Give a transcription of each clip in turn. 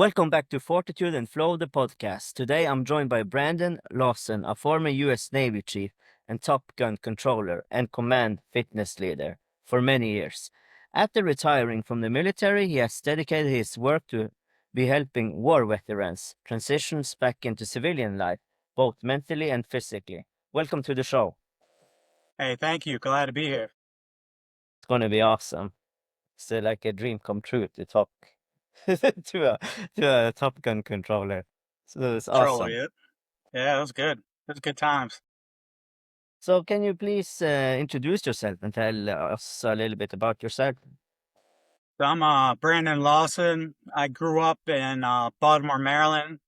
Welcome back to Fortitude and Flow, the podcast. Today I'm joined by Brandon Lawson, a former US Navy chief and Top Gun controller and command fitness leader for many years. After retiring from the military, he has dedicated his work to be helping war veterans transition back into civilian life, both mentally and physically. Welcome to the show. Hey, thank you. Glad to be here. It's going to be awesome. It's like a dream come true to talk to a Top Gun controller. So it's Troller, awesome. yeah. Yeah, it was good. It was good times. So can you please introduce yourself and tell us a little bit about yourself? So I'm Brandon Lawson. I grew up in Baltimore, Maryland,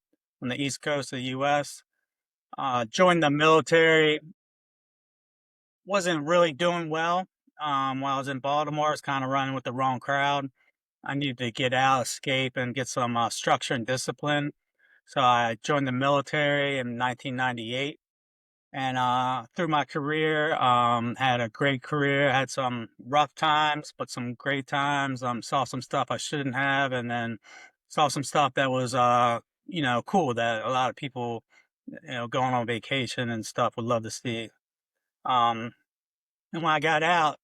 on the East Coast of the U.S. Joined the military. Wasn't really doing well while I was in Baltimore. I was kind of running with the wrong crowd. I needed to get out, escape, and get some structure and discipline. So I joined the military in 1998. And through my career, had a great career. Had some rough times, but some great times. Saw some stuff I shouldn't have, and then saw some stuff that was, cool that a lot of people, going on vacation and stuff would love to see. Um, and when I got out,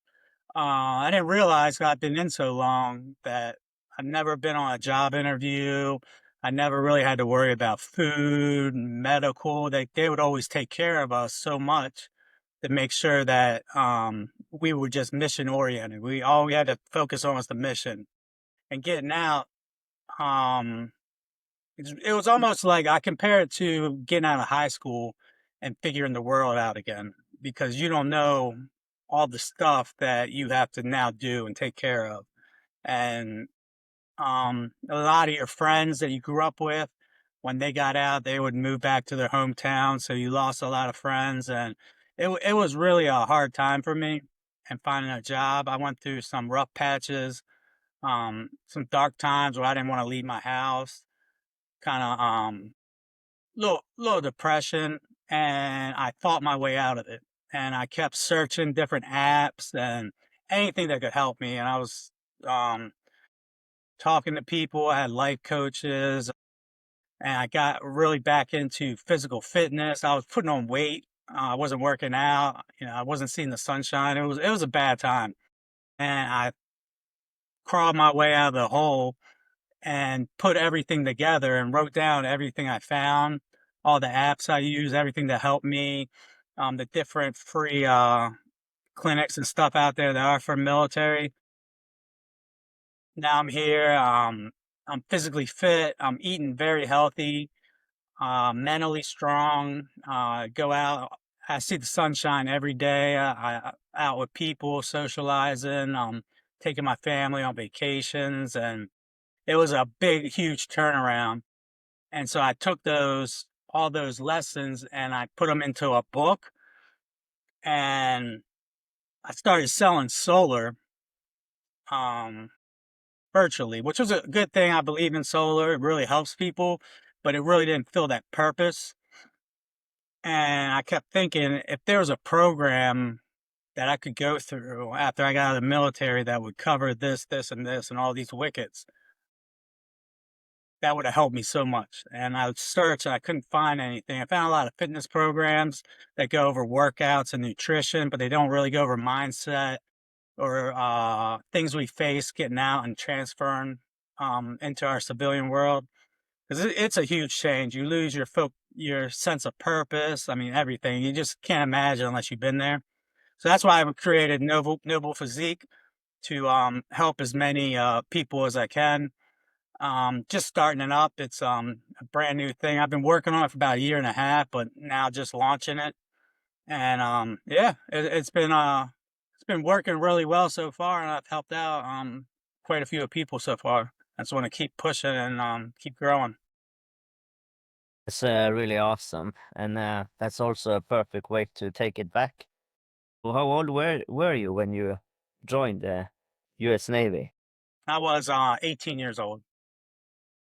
I didn't realize I'd been in so long that I'd never been on a job interview. I never really had to worry about food, medical. They would always take care of us so much to make sure that we were just mission oriented. All we had to focus on was the mission. And getting out, um, it was almost like I compare it to getting out of high school and figuring the world out again because you don't know all the stuff that you have to now do and take care of. And a lot of your friends that you grew up with, when they got out, they would move back to their hometown. So you lost a lot of friends, and it was really a hard time for me. And finding a job, I went through some rough patches, some dark times where I didn't want to leave my house, kind of little depression, and I fought my way out of it. And I kept searching different apps and anything that could help me. And I was um talking to people. I had life coaches, and I got really back into physical fitness. I was putting on weight. I wasn't working out. I wasn't seeing the sunshine. It was a bad time, and I crawled my way out of the hole and put everything together and wrote down everything I found, all the apps I use, everything that helped me, the different free clinics and stuff out there that are for military. Now I'm here. I'm physically fit. I'm eating very healthy, mentally strong. Go out. I see the sunshine every day. Out with people, socializing. Taking my family on vacations, and it was a big, huge turnaround. And so I took all those lessons and I put them into a book, and I started selling solar. Um, Virtually, which was a good thing. I believe in solar. It really helps people, but it really didn't feel that purpose. And I kept thinking if there was a program that I could go through after I got out of the military that would cover this, this, and this, and all these wickets, that would have helped me so much. And I searched and I couldn't find anything. I found a lot of fitness programs that go over workouts and nutrition, but they don't really go over mindset or things we face getting out and transferring into our civilian world. Because it's a huge change. You lose your sense of purpose. I mean, everything. You just can't imagine unless you've been there. So that's why I've created NoblePhysiq to help as many people as I can. Just starting it up. It's a brand new thing. I've been working on it for about a year and a half, but now just launching it. And yeah, it's been working really well so far, and I've helped out quite a few people so far. I just want to keep pushing and keep growing. It's really awesome, and that's also a perfect way to take it back. Well, how old were you when you joined the U.S. Navy? I was 18 years old.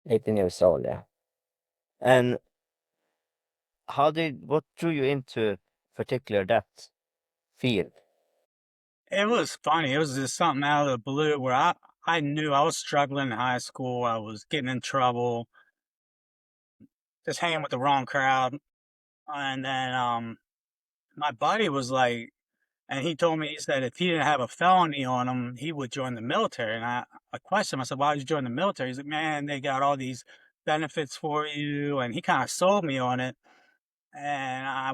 18 years old, yeah. And what drew you into particular that field? It was funny. It was just something out of the blue where I knew I was struggling in high school. I was getting in trouble, just hanging with the wrong crowd. And then my buddy was like, and he told me, he said if he didn't have a felony on him, he would join the military. And I questioned him. I said, why would you join the military? He's like, man, they got all these benefits for you. And he kind of sold me on it. And I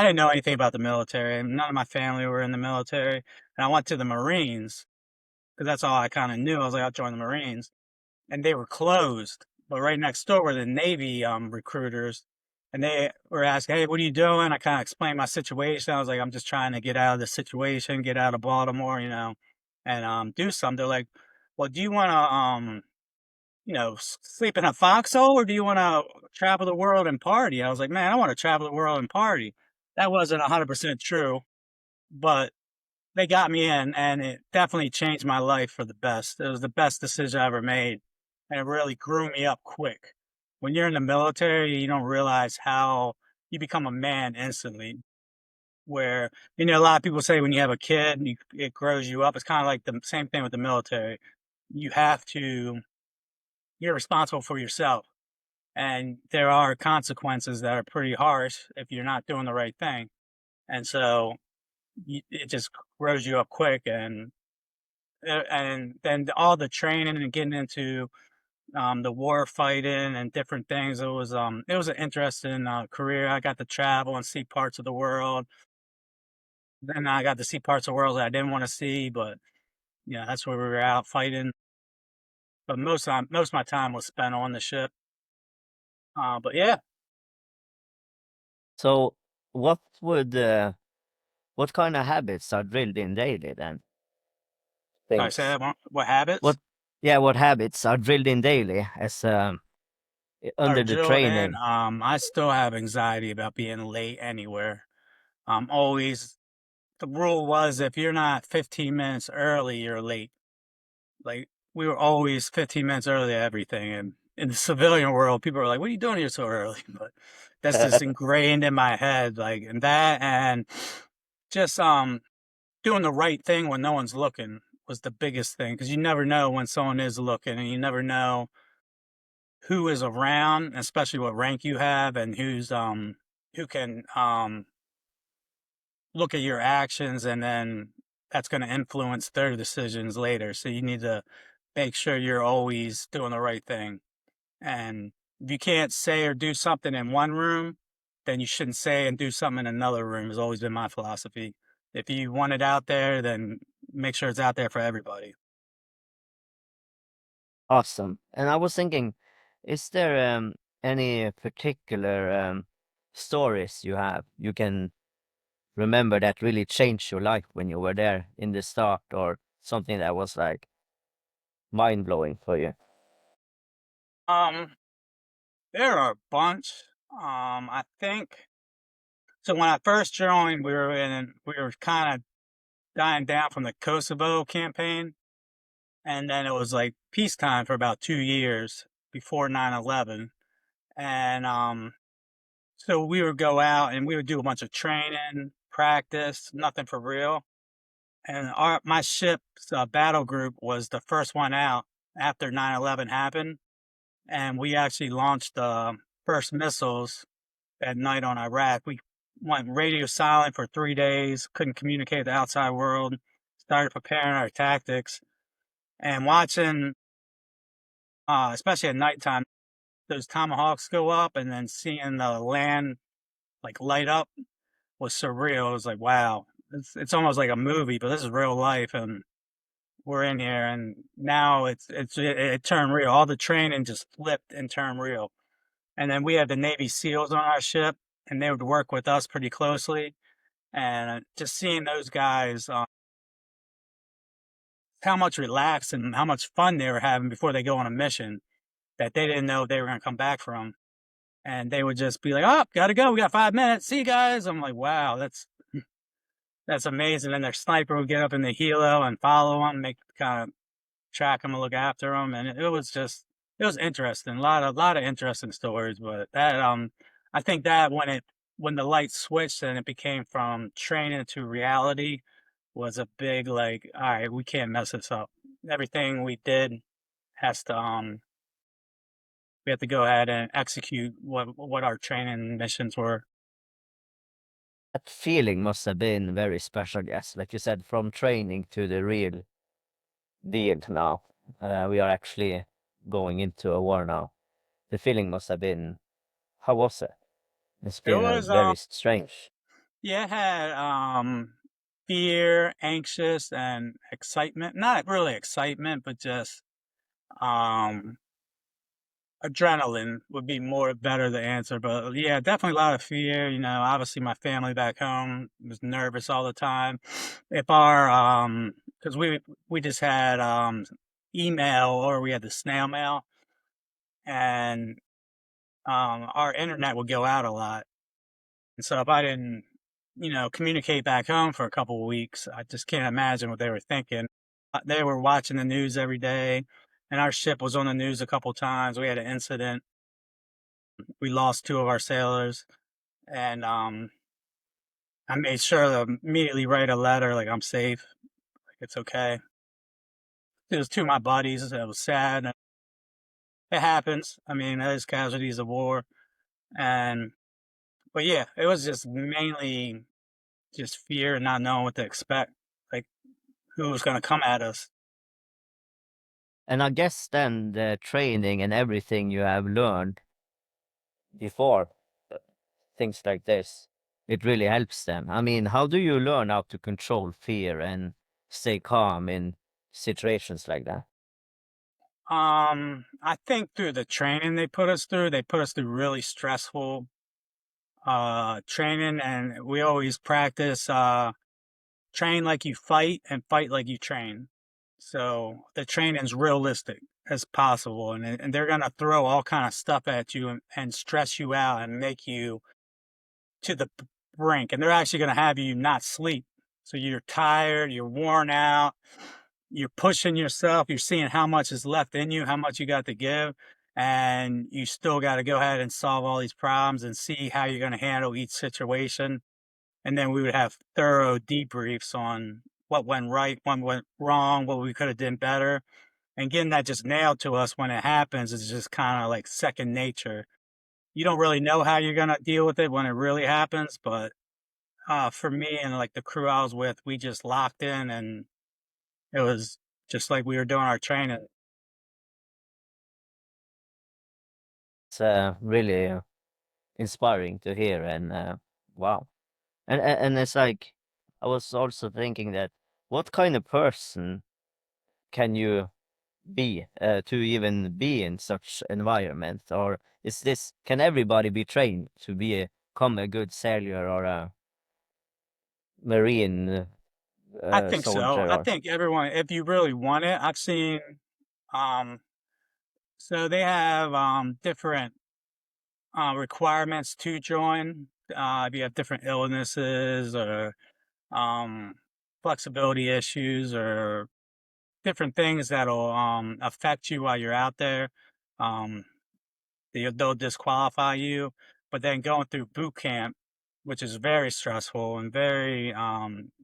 didn't know anything about the military. And none of my family were in the military. And I went to the Marines because that's all I kind of knew. I was like, I'll join the Marines. And they were closed. But right next door were the Navy recruiters. And they were asking, hey, what are you doing? I kind of explained my situation. I was like, I'm just trying to get out of the situation, get out of Baltimore, and do something. They're like, well, do you want to, sleep in a foxhole or do you want to travel the world and party? I was like, man, I want to travel the world and party. That wasn't 100% true, but they got me in, and it definitely changed my life for the best. It was the best decision I ever made, and it really grew me up quick. When you're in the military, you don't realize how you become a man instantly. Where a lot of people say when you have a kid, it grows you up. It's kind of like the same thing with the military. You have to, you're responsible for yourself, and there are consequences that are pretty harsh if you're not doing the right thing. And so it just grows you up quick, and then all the training and getting into the war fighting and different things. It was an interesting career. I got to travel and see parts of the world. Then I got to see parts of the world that I didn't want to see, but yeah, that's where we were out fighting. But most of my time was spent on the ship. But yeah, So, what would what kind of habits are drilled in daily then? I say Things. that what habits What? Yeah, what habits are drilled in daily as are under the drilled in. training? I still have anxiety about being late anywhere. Always the rule was if you're not 15 minutes early, you're late. Like we were always 15 minutes early to everything. And in the civilian world, people are like, "What are you doing here so early?" But that's just ingrained in my head, like and that, and just doing the right thing when no one's looking was the biggest thing because you never know when someone is looking, and you never know who is around, especially what rank you have, and who can look at your actions, and then that's going to influence their decisions later. So you need to make sure you're always doing the right thing. And if you can't say or do something in one room, then you shouldn't say and do something in another room, has always been my philosophy. If you want it out there, then make sure it's out there for everybody. Awesome. And I was thinking, is there any particular stories you have you can remember that really changed your life when you were there in the start, or something that was like mind blowing for you? Um, there are a bunch. I think so. When I first joined, we were kind of dying down from the Kosovo campaign, and then it was like peacetime for about 2 years before 9/11. And so we would go out and we would do a bunch of training, practice, nothing for real. And my ship's battle group was the first one out after 9/11 happened, and we actually launched the first missiles at night on Iraq. We went radio silent for 3 days, couldn't communicate with the outside world, started preparing our tactics, and watching, especially at nighttime, those tomahawks go up and then seeing the land like light up was surreal. It was like, wow, it's almost like a movie, but this is real life, and we're in here, and now it turned real. All the training just flipped and turned real. And then we had the Navy SEALs on our ship, and they would work with us pretty closely. And just seeing those guys, how much relaxed and how much fun they were having before they go on a mission that they didn't know they were going to come back from. And they would just be like, "Oh, gotta go. We got 5 minutes. See you guys." I'm like, "Wow, that's amazing." And their sniper would get up in the helo and follow them, make kind of track them and look after them. And it was interesting. A lot of interesting stories. But I think that when the light switched and it became from training to reality was a big like, all right, we can't mess this up. everything we did has to we have to go ahead and execute what our training missions were. That feeling must have been very special, yes. Like you said, from training to the real deal now. We are actually going into a war now. The feeling must have been, how was it? It's It been was very strange. yeah, it had fear, anxious, and excitement. Not really excitement, but just um adrenaline would be more better the answer. But yeah, definitely a lot of fear. Obviously my family back home was nervous all the time. If our because we just had email, or we had the snail mail, and our internet would go out a lot. And so if I didn't, communicate back home for a couple of weeks, I just can't imagine what they were thinking. They were watching the news every day, and our ship was on the news a couple times. We had an incident. We lost two of our sailors, and I made sure to immediately write a letter like I'm safe, like it's okay. It was to my buddies. It was sad. It happens. I mean, there's casualties of war, and but yeah, it was just mainly just fear and not knowing what to expect, like who was going to come at us. And I guess then the training and everything you have learned before things like this, it really helps them. I mean, how do you learn how to control fear and stay calm in situations like that? I think through the training they put us through really stressful training, and we always practice train like you fight and fight like you train. So the training's realistic as possible, and they're gonna throw all kind of stuff at you and stress you out and make you to the brink, and they're actually gonna have you not sleep. So you're tired, you're worn out, you're pushing yourself, you're seeing how much is left in you, how much you got to give, and you still got to go ahead and solve all these problems and see how you're going to handle each situation. And then we would have thorough debriefs on what went right, what went wrong, what we could have done better. And getting that just nailed to us when it happens is just kind of like second nature. You don't really know how you're going to deal with it when it really happens, but for me and like the crew I was with, we just locked in, and it was just like we were doing our training. It's really inspiring to hear, and wow. And it's like I was also thinking that what kind of person can you be to even be in such environment, or is this can everybody be trained to become a good sailor or a marine I think so. soldier I or think everyone, if you really want it, I've seen, um, so they have different requirements to join. If you have different illnesses or um, flexibility issues or different things that'll affect you while you're out there. Um, they'll disqualify you. But then going through boot camp, which is very stressful and very,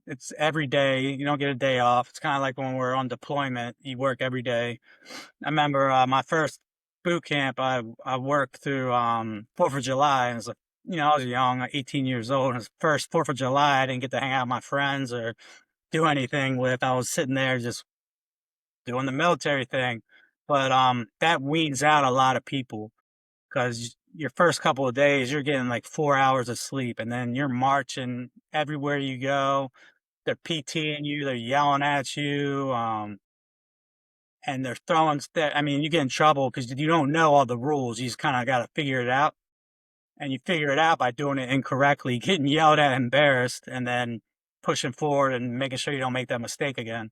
it's every day. You don't get a day off. It's kind of like when we're on deployment, you work every day. I remember my first boot camp, I worked through 4th of July, and it was like, I was young, like 18 years old. And it was first 4th of July, I didn't get to hang out with my friends or do anything with. I was sitting there just doing the military thing. But that weeds out a lot of people because your first couple of days you're getting like 4 hours of sleep, and then you're marching everywhere you go. They're PTing you, they're yelling at you, and they're throwing stuff. I mean, you get in trouble because you don't know all the rules. You just kind of got to figure it out, and you figure it out by doing it incorrectly, getting yelled at, embarrassed, and then pushing forward and making sure you don't make that mistake again.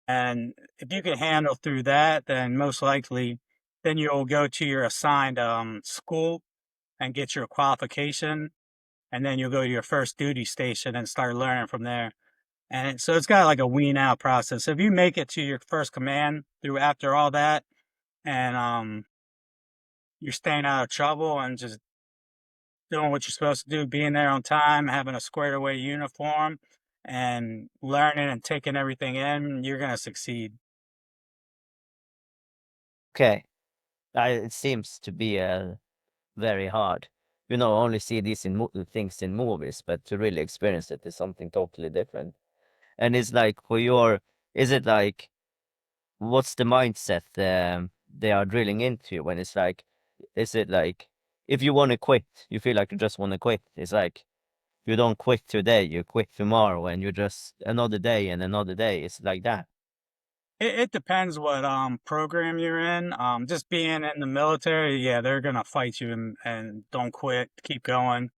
And if you can handle through that, then most likely, then you'll go to your assigned school and get your qualification, and then you'll go to your first duty station and start learning from there. And so it's got like a wean out process. If you make it to your first command through after all that, and you're staying out of trouble and just doing what you're supposed to do, being there on time, having a squared away uniform, and learning and taking everything in, you're gonna succeed. Okay. It seems to be very hard. Only see these things in movies, but to really experience it is something totally different. And it's like is it like, what's the mindset they are drilling into you when it's like, is it like, if you want to quit, you feel like you just want to quit. It's like, you don't quit today, you quit tomorrow, and you just another day and another day. It's like that. It depends what program you're in. Just being in the military, yeah, they're gonna fight you and don't quit, keep going.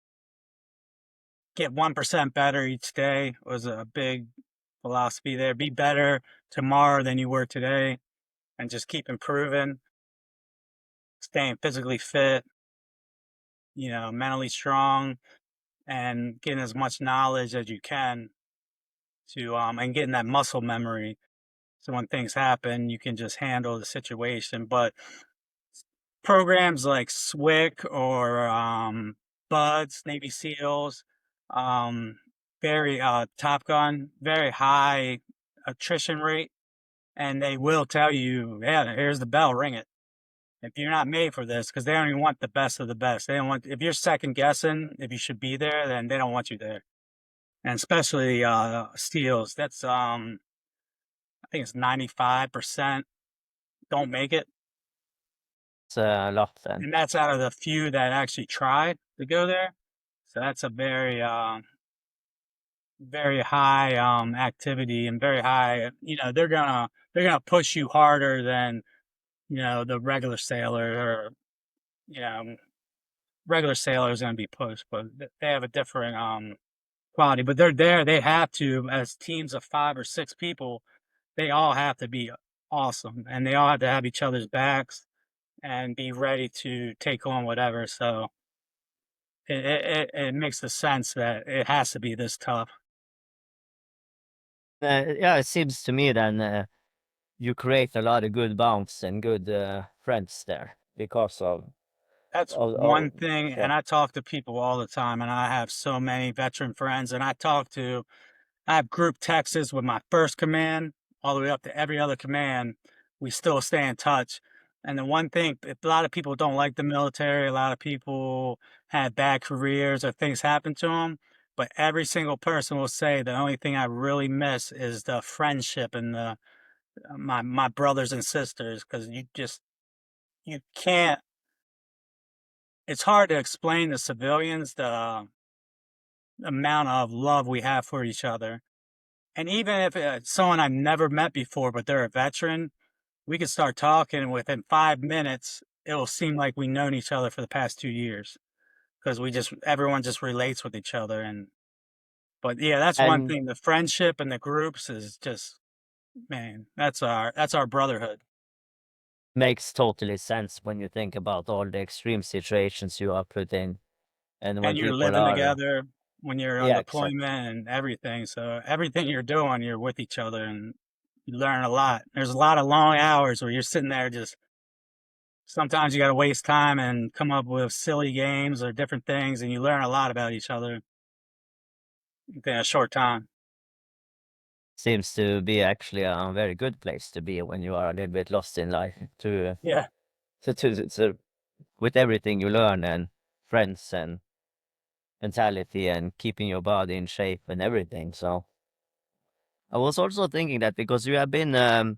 Get 1% better each day was a big philosophy there. Be better tomorrow than you were today, and just keep improving, staying physically fit, mentally strong, and getting as much knowledge as you can to and getting that muscle memory. So when things happen, you can just handle the situation. But programs like SWIC or Buds, Navy SEALs, um, very Top Gun, very high attrition rate, and they will tell you, "Yeah, here's the bell, ring it." If you're not made for this, because they don't even want the best of the best. They don't want if you're second guessing if you should be there, then they don't want you there. And especially SEALs, that's I think it's 95% don't make it, It's a lot then. and that's out of the few that actually tried to go there. So that's a very, very high activity and very high. They're gonna push you harder than the regular sailor or you know regular sailor is gonna be pushed, but they have a different quality. But they're there. They have to as teams of 5 or 6 people. They all have to be awesome, and they all have to have each other's backs and be ready to take on whatever. So it makes the sense that it has to be this tough. Yeah, it seems to me then you create a lot of good bonds and good friends there because That's of one thing, yeah. and I talk to people all the time, and I have so many veteran friends, and I have group texts with my first command all the way up to every other command. We still stay in touch. And the one thing, a lot of people don't like the military, a lot of people had bad careers or things happen to them, but every single person will say the only thing I really miss is the friendship and the my brothers and sisters because you can't. It's hard to explain to civilians the amount of love we have for each other. And even if it's someone I've never met before, but they're a veteran, we could start talking. And within 5 minutes, it will seem like we've known each other for the past 2 years because everyone just relates with each other. But yeah, that's one And thing. The friendship and the groups is just, man, that's our brotherhood. makes totally sense when you think about all the extreme situations you are put in, and when And you're people living are together when you're on yeah, deployment exactly. and everything. So everything you're doing, you're with each other and you learn a lot. There's a lot of long hours where you're sitting there just sometimes you got to waste time and come up with silly games or different things, and you learn a lot about each other in a short time. Seems to be actually a very good place to be when you are a little bit lost in life Yeah. to with everything you learn and friends and mentality and keeping your body in shape and everything. So I was also thinking that because you have been a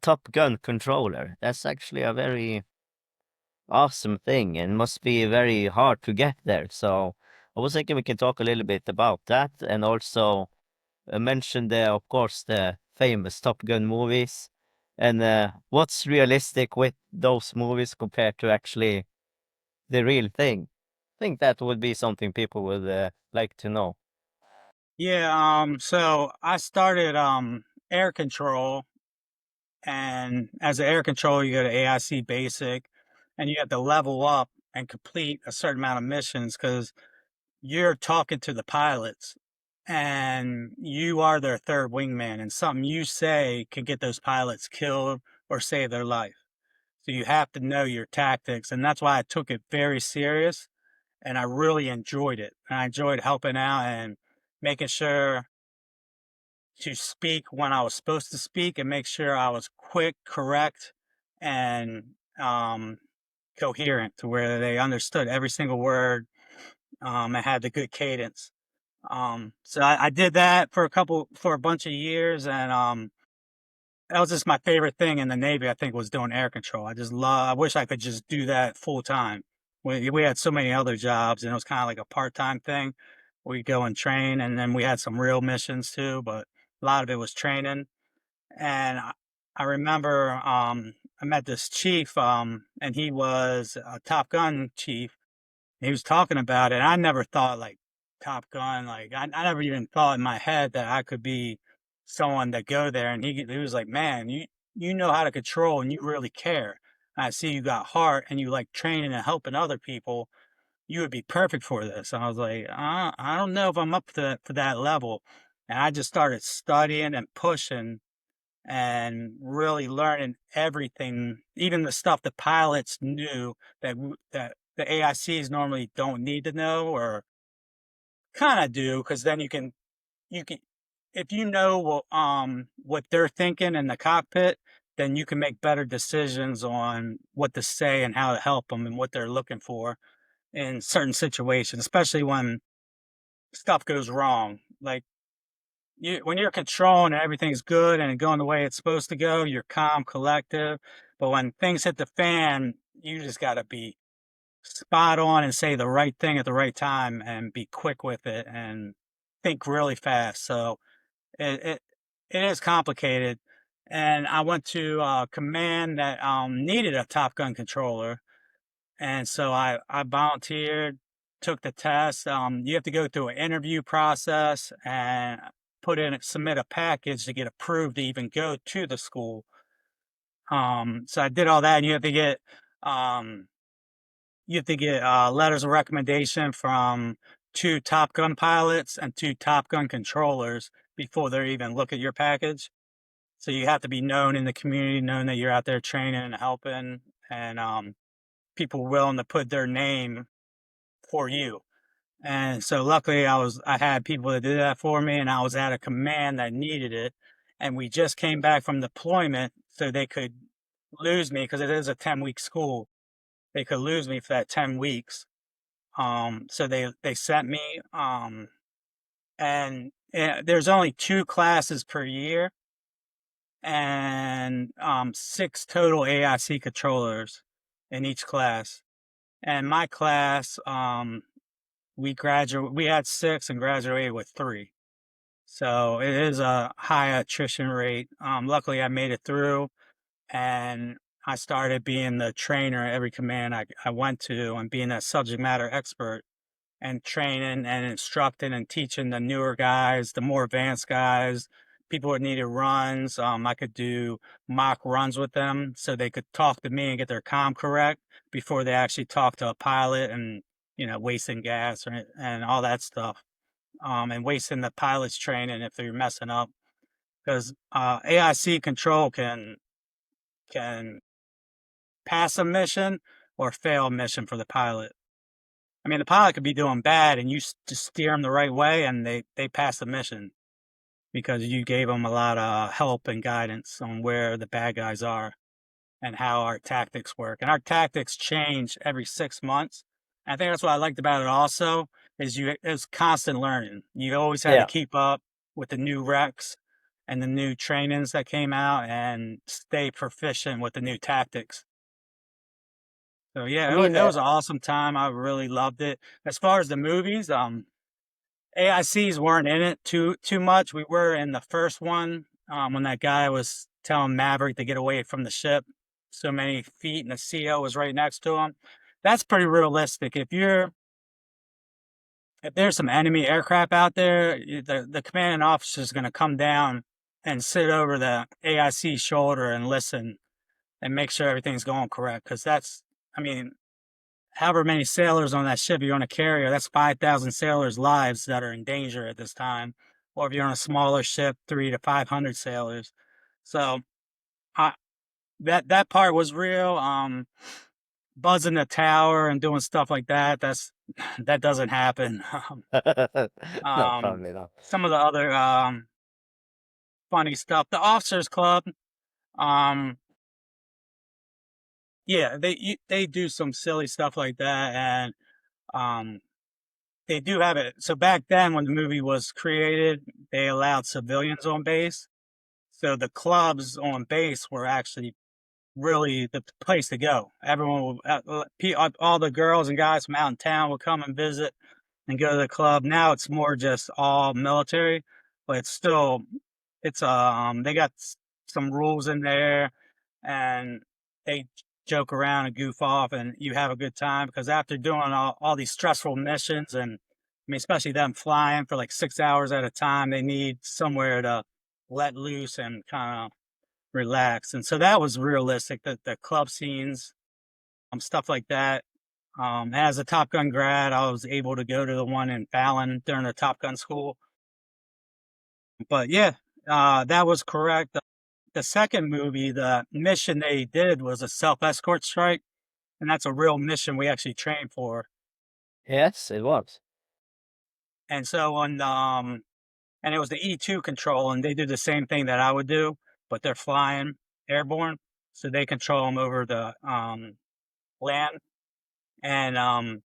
Top Gun controller, that's actually a very awesome thing and must be very hard to get there. So I was thinking we can talk a little bit about that and also mention of course, the famous Top Gun movies and what's realistic with those movies compared to actually the real thing. I think that would be something people would like to know. Yeah. So I started air control, and as an air controller, you go to AIC basic, and you have to level up and complete a certain amount of missions because you're talking to the pilots and you are their third wingman, and something you say can get those pilots killed or save their life. So you have to know your tactics. And that's why I took it very serious and I really enjoyed it. And I enjoyed helping out and making sure to speak when I was supposed to speak and make sure I was quick, correct, and um, coherent to where they understood every single word. And had the good cadence. So I did that for a bunch of years, and that was just my favorite thing in the Navy. I think was doing air control. I just love. I wish I could just do that full time. We had so many other jobs, and it was kind of like a part time thing. We go and train, and then we had some real missions too, but a lot of it was training. And I remember I met this chief, and he was a Top Gun chief. He was talking about it. I never thought like Top Gun, like I never even thought in my head that I could be someone to go there. And he was like, "Man, you know how to control and you really care. I see you got heart and you like training and helping other people. You would be perfect for this." And I was like, I don't know if I'm up for that level." And I just started studying and pushing and really learning everything, even the stuff the pilots knew that the AICs normally don't need to know or kind of do, because then you can if you know what they're thinking in the cockpit, then you can make better decisions on what to say and how to help them and what they're looking for in certain situations, especially when stuff goes wrong. Like when you're controlling and everything's good and going the way it's supposed to go, you're calm, collective. But when things hit the fan, you just got to be spot on and say the right thing at the right time and be quick with it and think really fast. So it it, it is complicated. And I went to a command that needed a Top Gun controller, and so I volunteered, took the test. You have to go through an interview process and submit a package to get approved to even go to the school. So I did all that, and um, you have to get letters of recommendation from two Top Gun pilots and two Top Gun controllers before they even look at your package. So you have to be known in the community, known that you're out there training and helping, and people willing to put their name for you. And so luckily I had people that did that for me, and I was at a command that needed it. And we just came back from deployment, so they could lose me because it is a 10-week school. They could lose me for that 10 weeks. So they sent me, and there's only two classes per year, and six total AIC controllers in each class. And my class, we had six and graduated with three. So it is a high attrition rate. Luckily I made it through, and I started being the trainer at every command I went to and being a subject matter expert and training and instructing and teaching the newer guys, the more advanced guys, people that needed runs. I could do mock runs with them so they could talk to me and get their comm correct before they actually talk to a pilot and, wasting gas and all that stuff. And wasting the pilot's training if they're messing up. Because AIC control can pass a mission or fail a mission for the pilot. I mean, the pilot could be doing bad, and you just steer them the right way, and they pass the mission because you gave them a lot of help and guidance on where the bad guys are and how our tactics work. And our tactics change every 6 months. I think that's what I liked about it. Also, is it was constant learning. You always had to Yeah. keep up with the new recs and the new trainings that came out, and stay proficient with the new tactics. So I yeah, mean, it was an awesome time. I really loved it. As far as the movies, AICs weren't in it too much. We were in the first one, when that guy was telling Maverick to get away from the ship so many feet, and the CO was right next to him. That's pretty realistic. If there's some enemy aircraft out there, the commanding officer is going to come down and sit over the AIC shoulder and listen and make sure everything's going correct. Because I mean, however many sailors on that ship you're on a carrier, that's 5,000 sailors' lives that are in danger at this time. Or if you're on a smaller ship, 300 to 500 sailors. So I, that part was real. Buzzing the tower and doing stuff like that. That doesn't happen. no, um, probably not. some of the other funny stuff. The officers' club. Um, Yeah, they do some silly stuff like that, and um, they do have it. So back then, when the movie was created, they allowed civilians on base. So the clubs on base were actually really the place to go. Everyone, all the girls and guys from out in town would come and visit and go to the club. Now it's more just all military, but it's still they got some rules in there, and they joke around and goof off, and you have a good time because after doing all these stressful missions, and I mean, especially them flying for like 6 hours at a time, they need somewhere to let loose and kind of relax. And so that was realistic. The club scenes, stuff like that. As a Top Gun grad, I was able to go to the one in Fallon during the Top Gun school. But yeah, that was correct. The second movie, the mission they did was a self escort strike, and that's a real mission we actually trained for. Yes, it was. And so and it was the E2 control, and they do the same thing that I would do, but they're flying airborne, so they control them over the land. And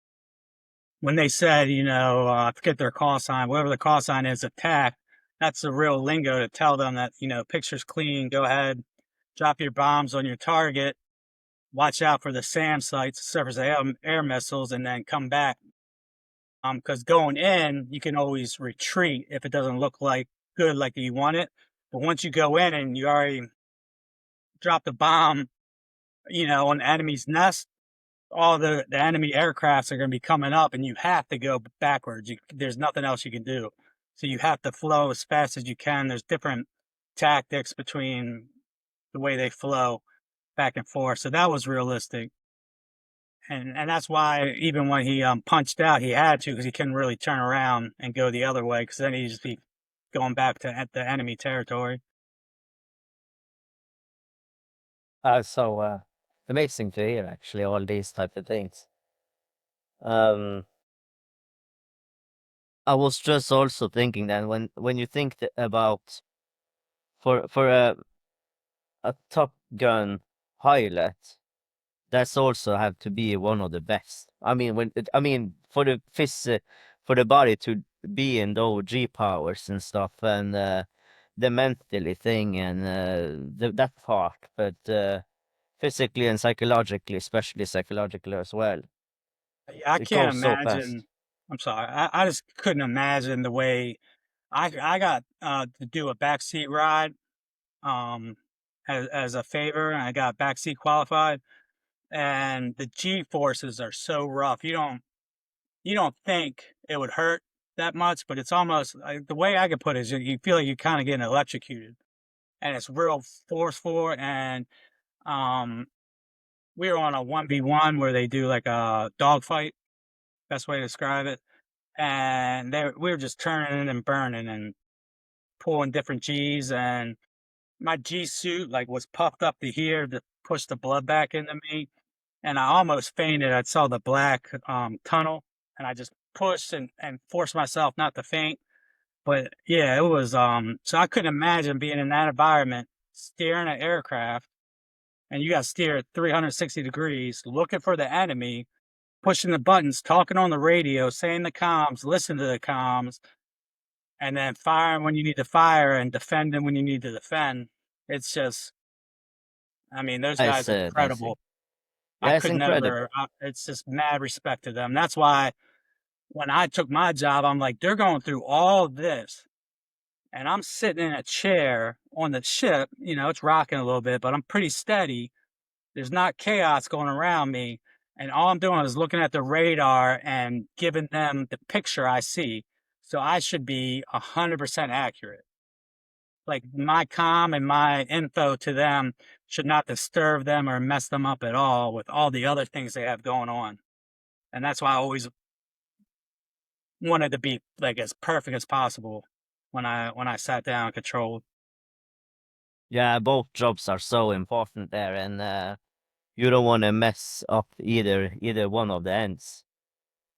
when they said, I forget their call sign, whatever the call sign is, attack, that's the real lingo to tell them that, picture's clean, go ahead, drop your bombs on your target, watch out for the SAM sites, surface air missiles, and then come back. Because going in, you can always retreat if it doesn't look like good like you want it. But once you go in and you already drop the bomb, on the enemy's nest, all the enemy aircrafts are going to be coming up, and you have to go backwards. There's nothing else you can do. So you have to flow as fast as you can. There's different tactics between the way they flow back and forth. So that was realistic. And that's why even when he punched out, he had to because he couldn't really turn around and go the other way because then he'd just be going back to the enemy territory. So amazing to hear actually all these type of things. Um, I was just also thinking that when you think about for a Top Gun pilot, that's also have to be one of the best. I mean, for the for the body to be in those G powers and stuff, and the mentally thing and that part, but physically and psychologically, especially psychologically as well, I it can't goes so imagine. fast. I'm sorry. I just couldn't imagine the way I got to do a backseat ride as a favor, and I got backseat qualified. And the G forces are so rough. You don't think it would hurt that much, but it's almost like, the way I could put it is you feel like you're kind of getting electrocuted, and it's real forceful. And um, we were on a 1v1 where they do like a dogfight. Best way to describe it. And we were just turning and burning and pulling different G's, and my G suit like was puffed up to here to push the blood back into me, and I almost fainted. I saw the black tunnel, and I just pushed and forced myself not to faint. But yeah, it was so I couldn't imagine being in that environment, steering an aircraft, and you got to steer at 360 degrees, looking for the enemy, pushing the buttons, talking on the radio, saying the comms, listen to the comms, and then firing when you need to fire and defending when you need to defend. It's just, I mean, those It's guys are amazing. incredible. I Yeah, it's could incredible. never, it's just mad respect to them. That's why when I took my job, I'm like, they're going through all this, and I'm sitting in a chair on the ship. It's rocking a little bit, but I'm pretty steady. There's not chaos going around me. And all I'm doing is looking at the radar and giving them the picture I see. So I should be 100% accurate. Like my comm and my info to them should not disturb them or mess them up at all with all the other things they have going on. And that's why I always wanted to be like as perfect as possible when I sat down and controlled. Yeah, both jobs are so important there, and you don't want to mess up either one of the ends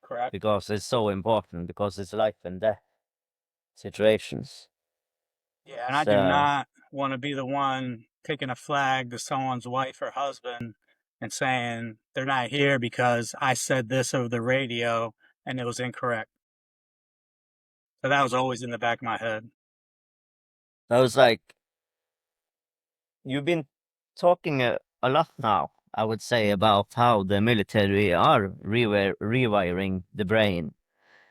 Correct. because it's so important because it's life and death situations. Yeah, and I do So not want to be the one taking a flag to someone's wife or husband and saying they're not here because I said this over the radio and it was incorrect. So that was always in the back of my head. I was like, you've been talking a lot now, I would say, about how the military are rewiring the brain,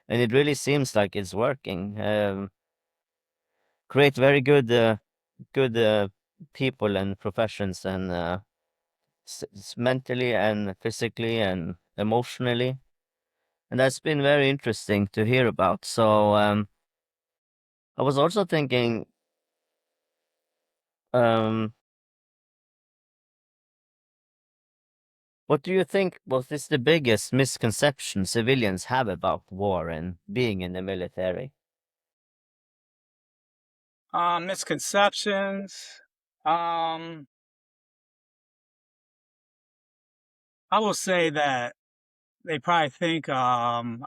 and it really seems like it's working. Create very good people and professions, and mentally and physically and emotionally, and that's been very interesting to hear about. So I was also thinking, um, what do you think was this the biggest misconception civilians have about war and being in the military? Misconceptions. Um, I will say that they probably think a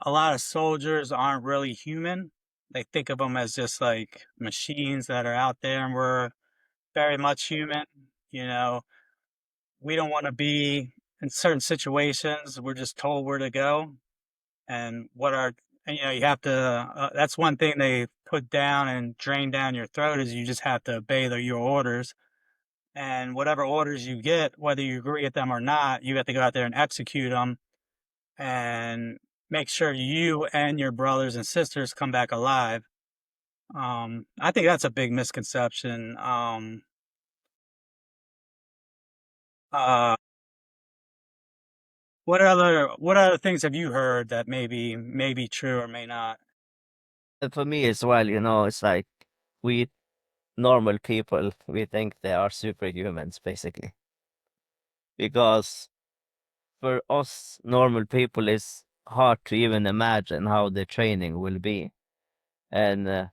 lot of soldiers aren't really human. They think of them as just like machines that are out there, and we're very much human. You know, we don't want to be in certain situations. We're just told where to go and what our, and, you have to, that's one thing they put down and drain down your throat is you just have to obey your orders. And whatever orders you get, whether you agree with them or not, you have to go out there and execute them and make sure you and your brothers and sisters come back alive. I think that's a big misconception. Uh, what other things have you heard that may be true or may not? And for me as well, it's like we normal people, we think they are superhumans, basically. Because for us normal people, it's hard to even imagine how the training will be, and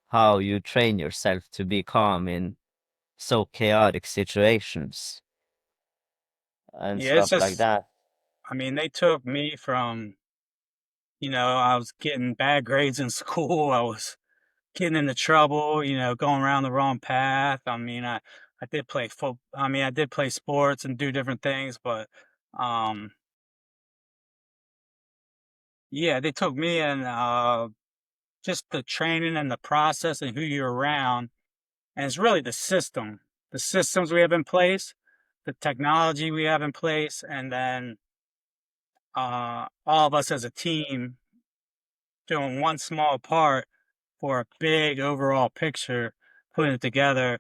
how you train yourself to be calm in so chaotic situations and Yeah, it's stuff like just, that. I mean, they took me from, I was getting bad grades in school. I was getting into trouble, going around the wrong path. I did play I did play sports and do different things, but um, yeah, they took me and just the training and the process and who you're around. And it's really the systems we have in place, the technology we have in place, and then all of us as a team doing one small part for a big overall picture, putting it together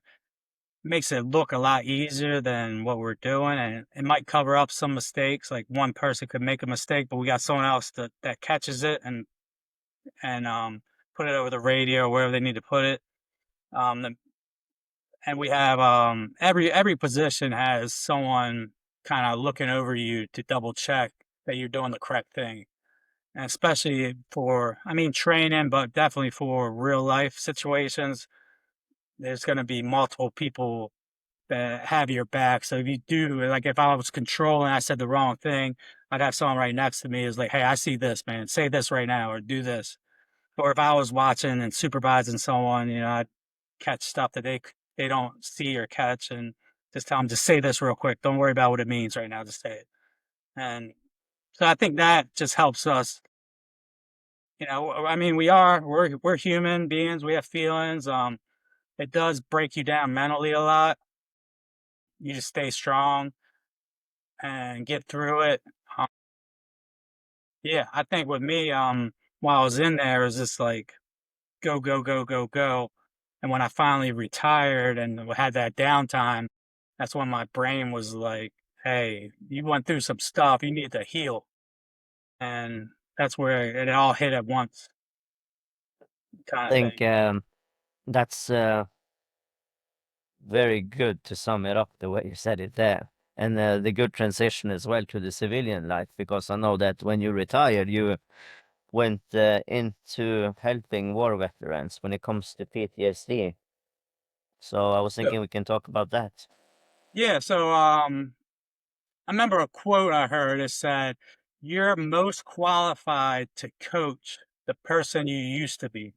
makes it look a lot easier than what we're doing. And it might cover up some mistakes. Like one person could make a mistake, but we got someone else that catches it and put it over the radio or wherever they need to put it. Um, and we have every position has someone kind of looking over you to double check that you're doing the correct thing. And especially for, training, but definitely for real life situations, there's going to be multiple people that have your back. So if you do, like if I was controlling, I said the wrong thing, I'd have someone right next to me is like, hey, I see this, man. Say this right now or do this. Or if I was watching and supervising someone, I'd catch stuff that they don't see or catch and just tell them, just say this real quick. Don't worry about what it means right now. Just say it. And so I think that just helps us. We're human beings. We have feelings. It does break you down mentally a lot. You just stay strong and get through it. Um, yeah, I think with me, while I was in there, it was just like go, go, go, go, go. And when I finally retired and had that downtime, that's when my brain was like, "Hey, you went through some stuff. You need to heal." And that's where it all hit at once, I kind of think thing. that's very good to sum it up the way you said it there. And the good transition as well to the civilian life, because I know that when you retired, you went into helping war veterans when it comes to PTSD. So I was So, thinking we can talk about that. yeah, so I remember a quote I heard. It said, "You're most qualified to coach the person you used to be."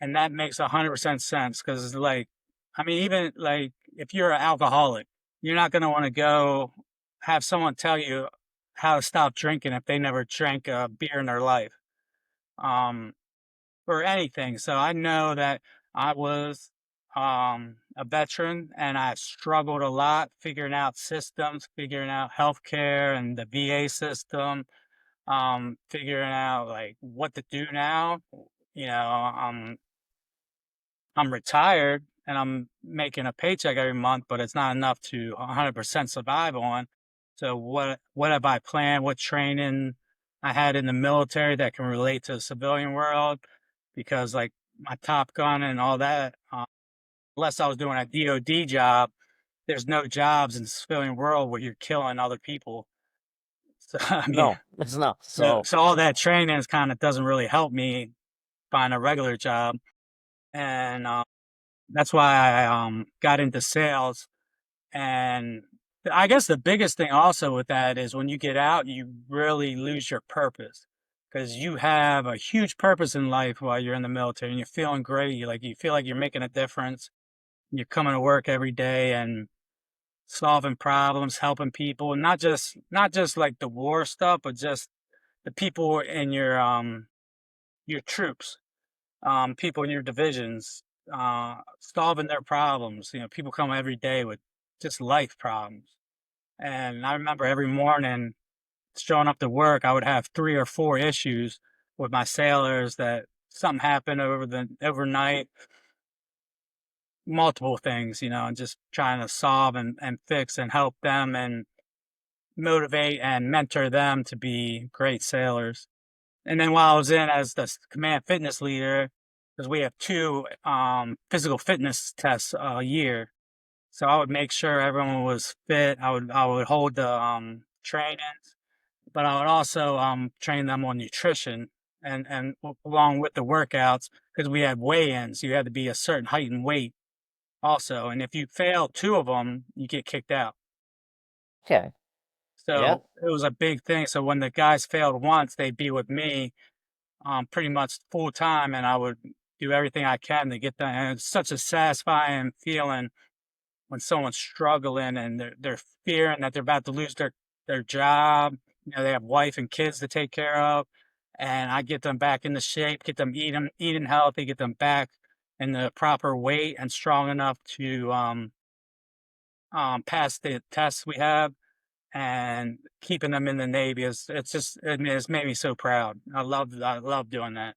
And that makes 100% sense because, like, even like if you're an alcoholic, you're not going to want to go. have someone tell you how to stop drinking if they never drank a beer in their life, um, or anything. So I know that I was a veteran and I struggled a lot figuring out systems, figuring out healthcare and the VA system, figuring out like what to do now. You know, I'm retired and I'm making a paycheck every month, but it's not enough to 100% survive on. So what have I planned? What training I had in the military that can relate to the civilian world? Because like my Top Gun and all that, unless I was doing a DoD job, there's no jobs in the civilian world where you're killing other people. So I mean, No, it's not. so So so all that training is kind of doesn't really help me find a regular job, and that's why I got into sales. And I guess the biggest thing also with that is when you get out, you really lose your purpose because you have a huge purpose in life while you're in the military and you're feeling great. You feel like you're making a difference. You're coming to work every day and solving problems, helping people, and not just like the war stuff, but just the people in your troops, people in your divisions, solving their problems. You know, people come every day with just life problems. And I remember every morning showing up to work, I would have 3 or 4 issues with my sailors that something happened overnight, multiple things, and just trying to solve and fix and help them and motivate and mentor them to be great sailors. And then while I was in as the command fitness leader, because we have 2 physical fitness tests a year, so I would make sure everyone was fit. I would hold the trainings, but I would also train them on nutrition and along with the workouts because we had weigh-ins. You had to be a certain height and weight also, and if you fail 2 of them, you get kicked out. okay, yeah, So it was a big thing. So when the guys failed once, they'd be with me pretty much full time, and I would do everything I can to get them. And it's such a satisfying feeling when someone's struggling and they're fearing that they're about to lose their job. You know, they have wife and kids to take care of, and I get them back into shape, get them eating healthy, get them back in the proper weight and strong enough to pass the tests we have. And keeping them in the Navy is it's just I mean, it's made me so proud. I love doing that.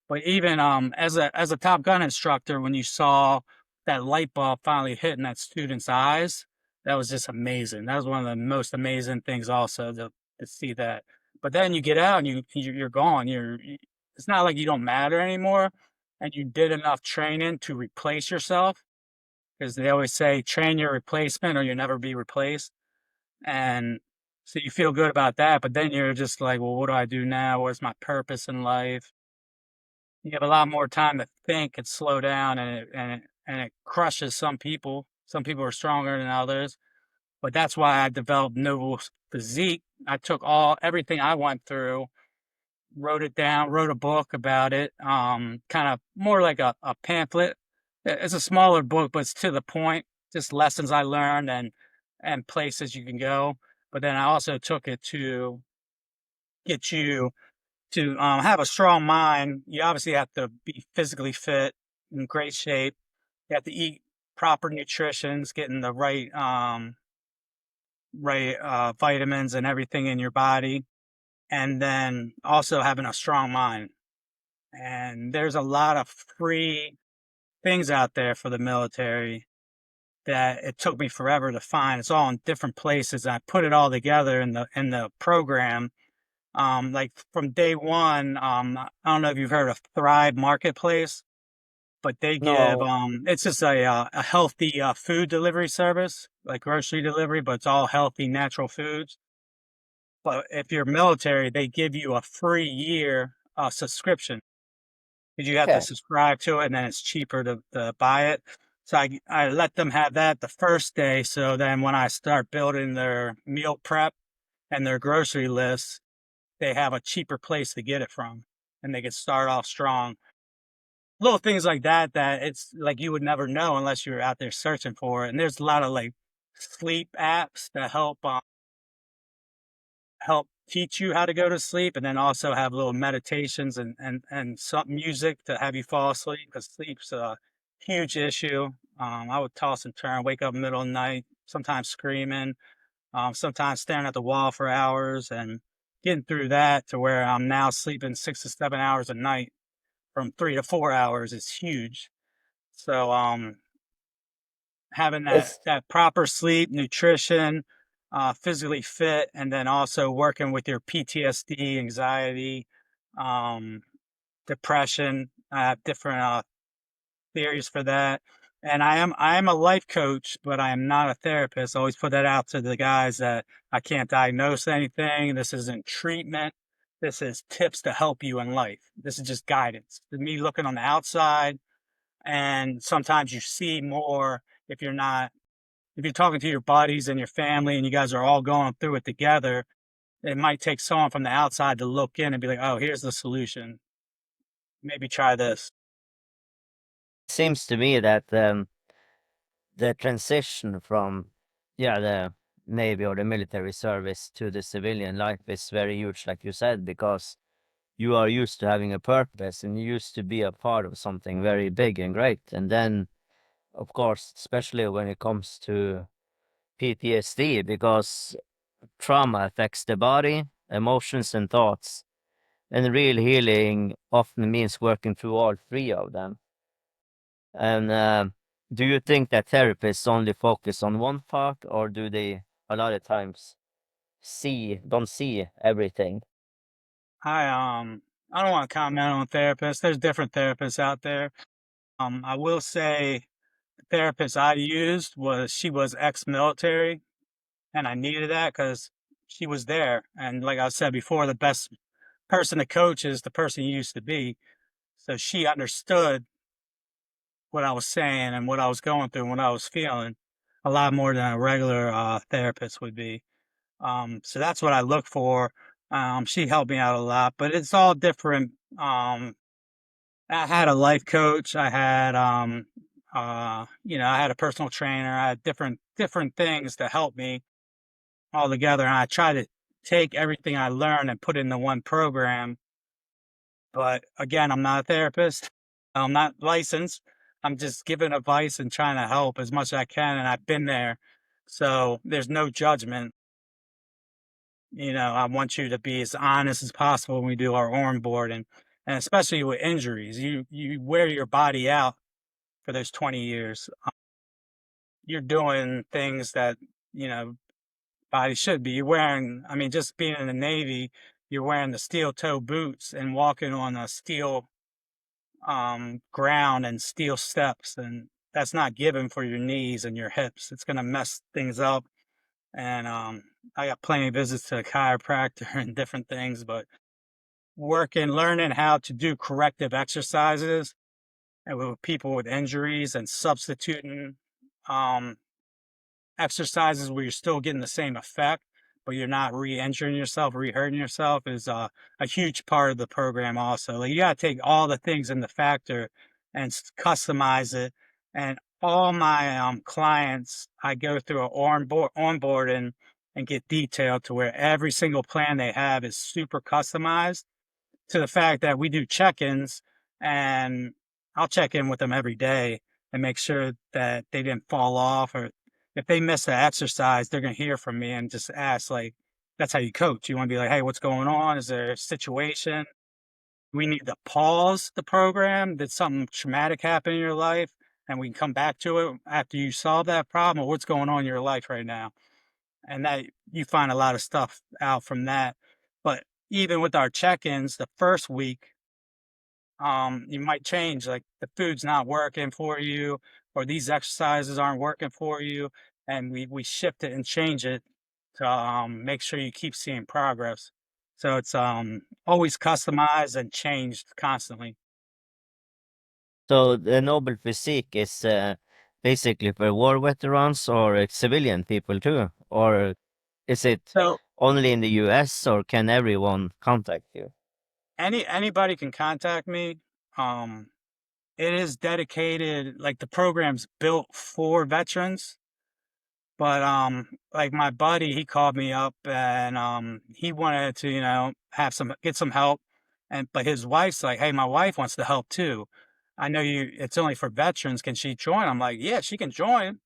But even as a Top Gun instructor, when you saw that light bulb finally hitting that student's eyes, that was just amazing. That was one of the most amazing things also to see that. But then you get out and you're gone. It's not like you don't matter anymore, and you did enough training to replace yourself because they always say train your replacement or you'll never be replaced. And so you feel good about that, but then you're just like, well, what do I do now? Where's my purpose in life? You have a lot more time to think and slow down, and it crushes some people. Some people are stronger than others, but that's why I developed Noble Physique. I took everything I went through, wrote it down, wrote a book about it, kind of more like a pamphlet. It's a smaller book, but it's to the point, just lessons I learned and places you can go. But then I also took it to get you to have a strong mind. You obviously have to be physically fit, in great shape. You have to eat proper nutritions, getting the right vitamins and everything in your body, and then also having a strong mind. And there's a lot of free things out there for the military that it took me forever to find. It's all in different places. I put it all together in the program. Like from day one, I don't know if you've heard of Thrive Marketplace, but they give no, it's just a healthy food delivery service, like grocery delivery, but it's all healthy, natural foods. But if you're military, they give you a free year subscription because you have to okay, subscribe to it, and then it's cheaper to buy it. So I let them have that the first day. So then when I start building their meal prep and their grocery lists, they have a cheaper place to get it from, and they can start off strong. Little things like that it's like you would never know unless you're out there searching for it. And there's a lot of like sleep apps that help. help teach you how to go to sleep, and then also have little meditations and some music to have you fall asleep, because sleep's a huge issue. I would toss and turn, wake up middle of the night, sometimes screaming, sometimes staring at the wall for hours, and getting through that to where I'm now sleeping 6 to 7 hours a night from 3 to 4 hours is huge. So having that It's that proper sleep, nutrition, physically fit, and then also working with your PTSD, anxiety, um, depression. I have different theories for that. And I am a life coach, but I am not a therapist. I always put that out to the guys that I can't diagnose anything. This isn't treatment. This is tips to help you in life. This is just guidance. Me looking on the outside, and sometimes you see more if you're not if you're talking to your buddies and your family and you guys are all going through it together. It might take someone from the outside to look in and be like, "Oh, here's the solution. Maybe try this." seems to me that the transition from the navy or the military service to the civilian life is very huge, like you said, because you are used to having a purpose and you used to be a part of something very big and great. And then, of course, especially when it comes to PTSD, because trauma affects the body, emotions, and thoughts. And real healing often means working through all three of them. And do you think that therapists only focus on one part, or do they a lot of times don't see everything? I I don't want to comment on therapists. There's different therapists out there. I will say the therapist I used was she was ex-military, and I needed that because she was there. And like I said before, the best person to coach is the person you used to be. So she understood what I was saying and what I was going through and what I was feeling a lot more than a regular therapist would be. So that's what I look for. She helped me out a lot, but it's all different. I had a life coach. I had, I had a personal trainer. I had different things to help me all together, and I try to take everything I learned and put it into one program. But again, I'm not a therapist. I'm not licensed. I'm just giving advice and trying to help as much as I can, and I've been there. So there's no judgment. I want you to be as honest as possible when we do our onboarding, and especially with injuries. You wear your body out for those 20 years. You're doing things that, you know, body should be. You're wearing, I mean, just being in the Navy, you're wearing the steel toe boots and walking on a steel ground and steel steps, and that's not given for your knees and your hips. It's going to mess things up. And I got plenty of visits to a chiropractor and different things, but working, learning how to do corrective exercises and with people with injuries and substituting um, exercises where you're still getting the same effect, but you're not re-injuring yourself, re-hurting yourself is a huge part of the program also. Like you gotta take all the things in the factor and customize it. And all my clients, I go through an onboard and get detailed to where every single plan they have is super customized to the fact that we do check-ins, and I'll check in with them every day and make sure that they didn't fall off, or if they miss an exercise, they're going to hear from me and just ask, like, that's how you coach. You want to be like, hey, what's going on? Is there a situation? We need to pause the program. Did something traumatic happen in your life? And we can come back to it after you solve that problem, or what's going on in your life right now. And that you find a lot of stuff out from that. But even with our check-ins, the first week, you might change, like the food's not working for you, or these exercises aren't working for you, and we shift it and change it to make sure you keep seeing progress. So it's always customized and changed constantly. So the NoblePhysiq is basically for war veterans or civilian people too, or is it So only in the US, or can everyone contact you? anybody can contact me. Um, it is dedicated, like the program's built for veterans. But, like my buddy, he called me up and, he wanted to, have get some help. But his wife's like, "Hey, my wife wants to help too. I know it's only for veterans. Can she join?" I'm like, "Yeah, she can join."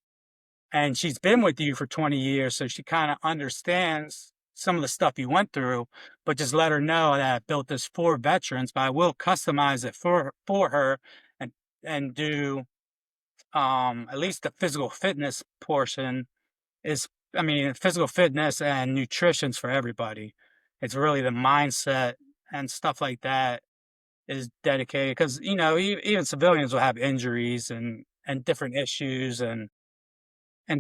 And she's been with you for 20 years, so she kind of understands some of the stuff you went through, but just let her know that I built this for veterans, but I will customize it for her and do at least the physical fitness portion is, I mean, physical fitness and nutrition's for everybody. It's really the mindset and stuff like that is dedicated because even civilians will have injuries and different issues and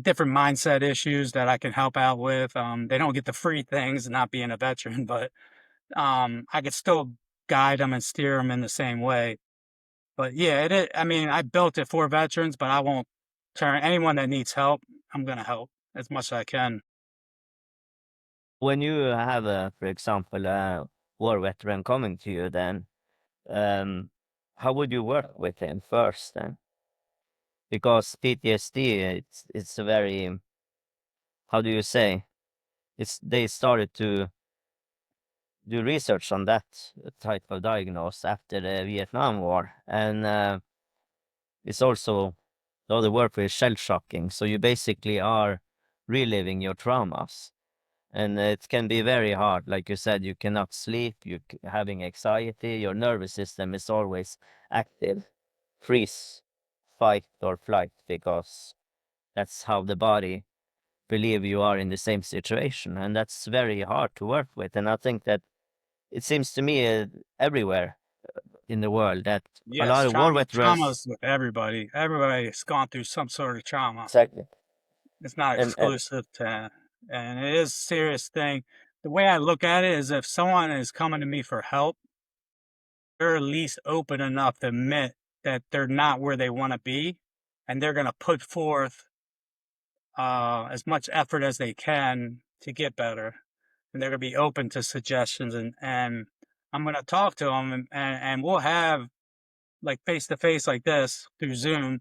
different mindset issues that I can help out with. They don't get the free things not being a veteran, but I could still guide them and steer them in the same way. But yeah, I mean, I built it for veterans, but I won't turn anyone that needs help. I'm gonna help as much as I can. When you have for example, a war veteran coming to you, then um, how would you work with him first then? Because PTSD, it's a very, how do you say? It's they started to do research on that type of diagnosis after the Vietnam War, and it's also the other word for shell shocking. So you basically are reliving your traumas, and it can be very hard. Like you said, you cannot sleep. You're having anxiety. Your nervous system is always active, freeze, fight or flight, because that's how the body believe you are in the same situation, and that's very hard to work with. And I think that it seems to me everywhere in the world that a Yes, lot of war veterans. traumas with everybody. Everybody's gone through some sort of trauma. Exactly. It's not And exclusive to, and it is a serious thing. The way I look at it is if someone is coming to me for help, they're at least open enough to admit that they're not where they want to be, and they're going to put forth as much effort as they can to get better. And they're going to be open to suggestions, and I'm going to talk to them, and we'll have like face to face like this through Zoom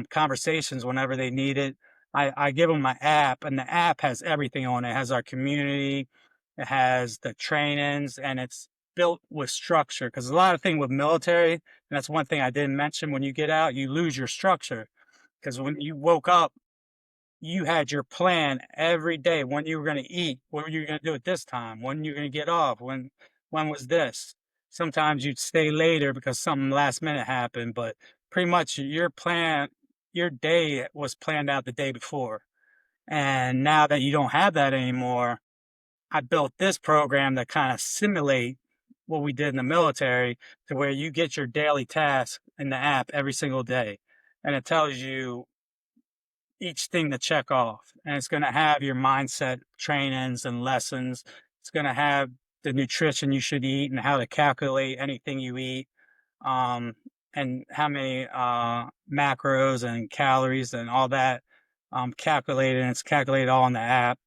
conversations whenever they need it. I give them my app, and the app has everything on it. It has our community, it has the trainings, and it's built with structure. Because a lot of thing with military, and that's one thing I didn't mention. When you get out, you lose your structure. Because when you woke up, you had your plan every day. When you were going to eat, what were you going to do at this time? When you going to get off? When was this? Sometimes you'd stay later because something last minute happened, but pretty much your day was planned out the day before. And now that you don't have that anymore, I built this program that kind of simulate what we did in the military to where you get your daily task in the app every single day. And it tells you each thing to check off. And it's going to have your mindset trainings and lessons. It's going to have the nutrition you should eat and how to calculate anything you eat, um, and how many macros and calories and all that calculated. And it's calculated all in the app.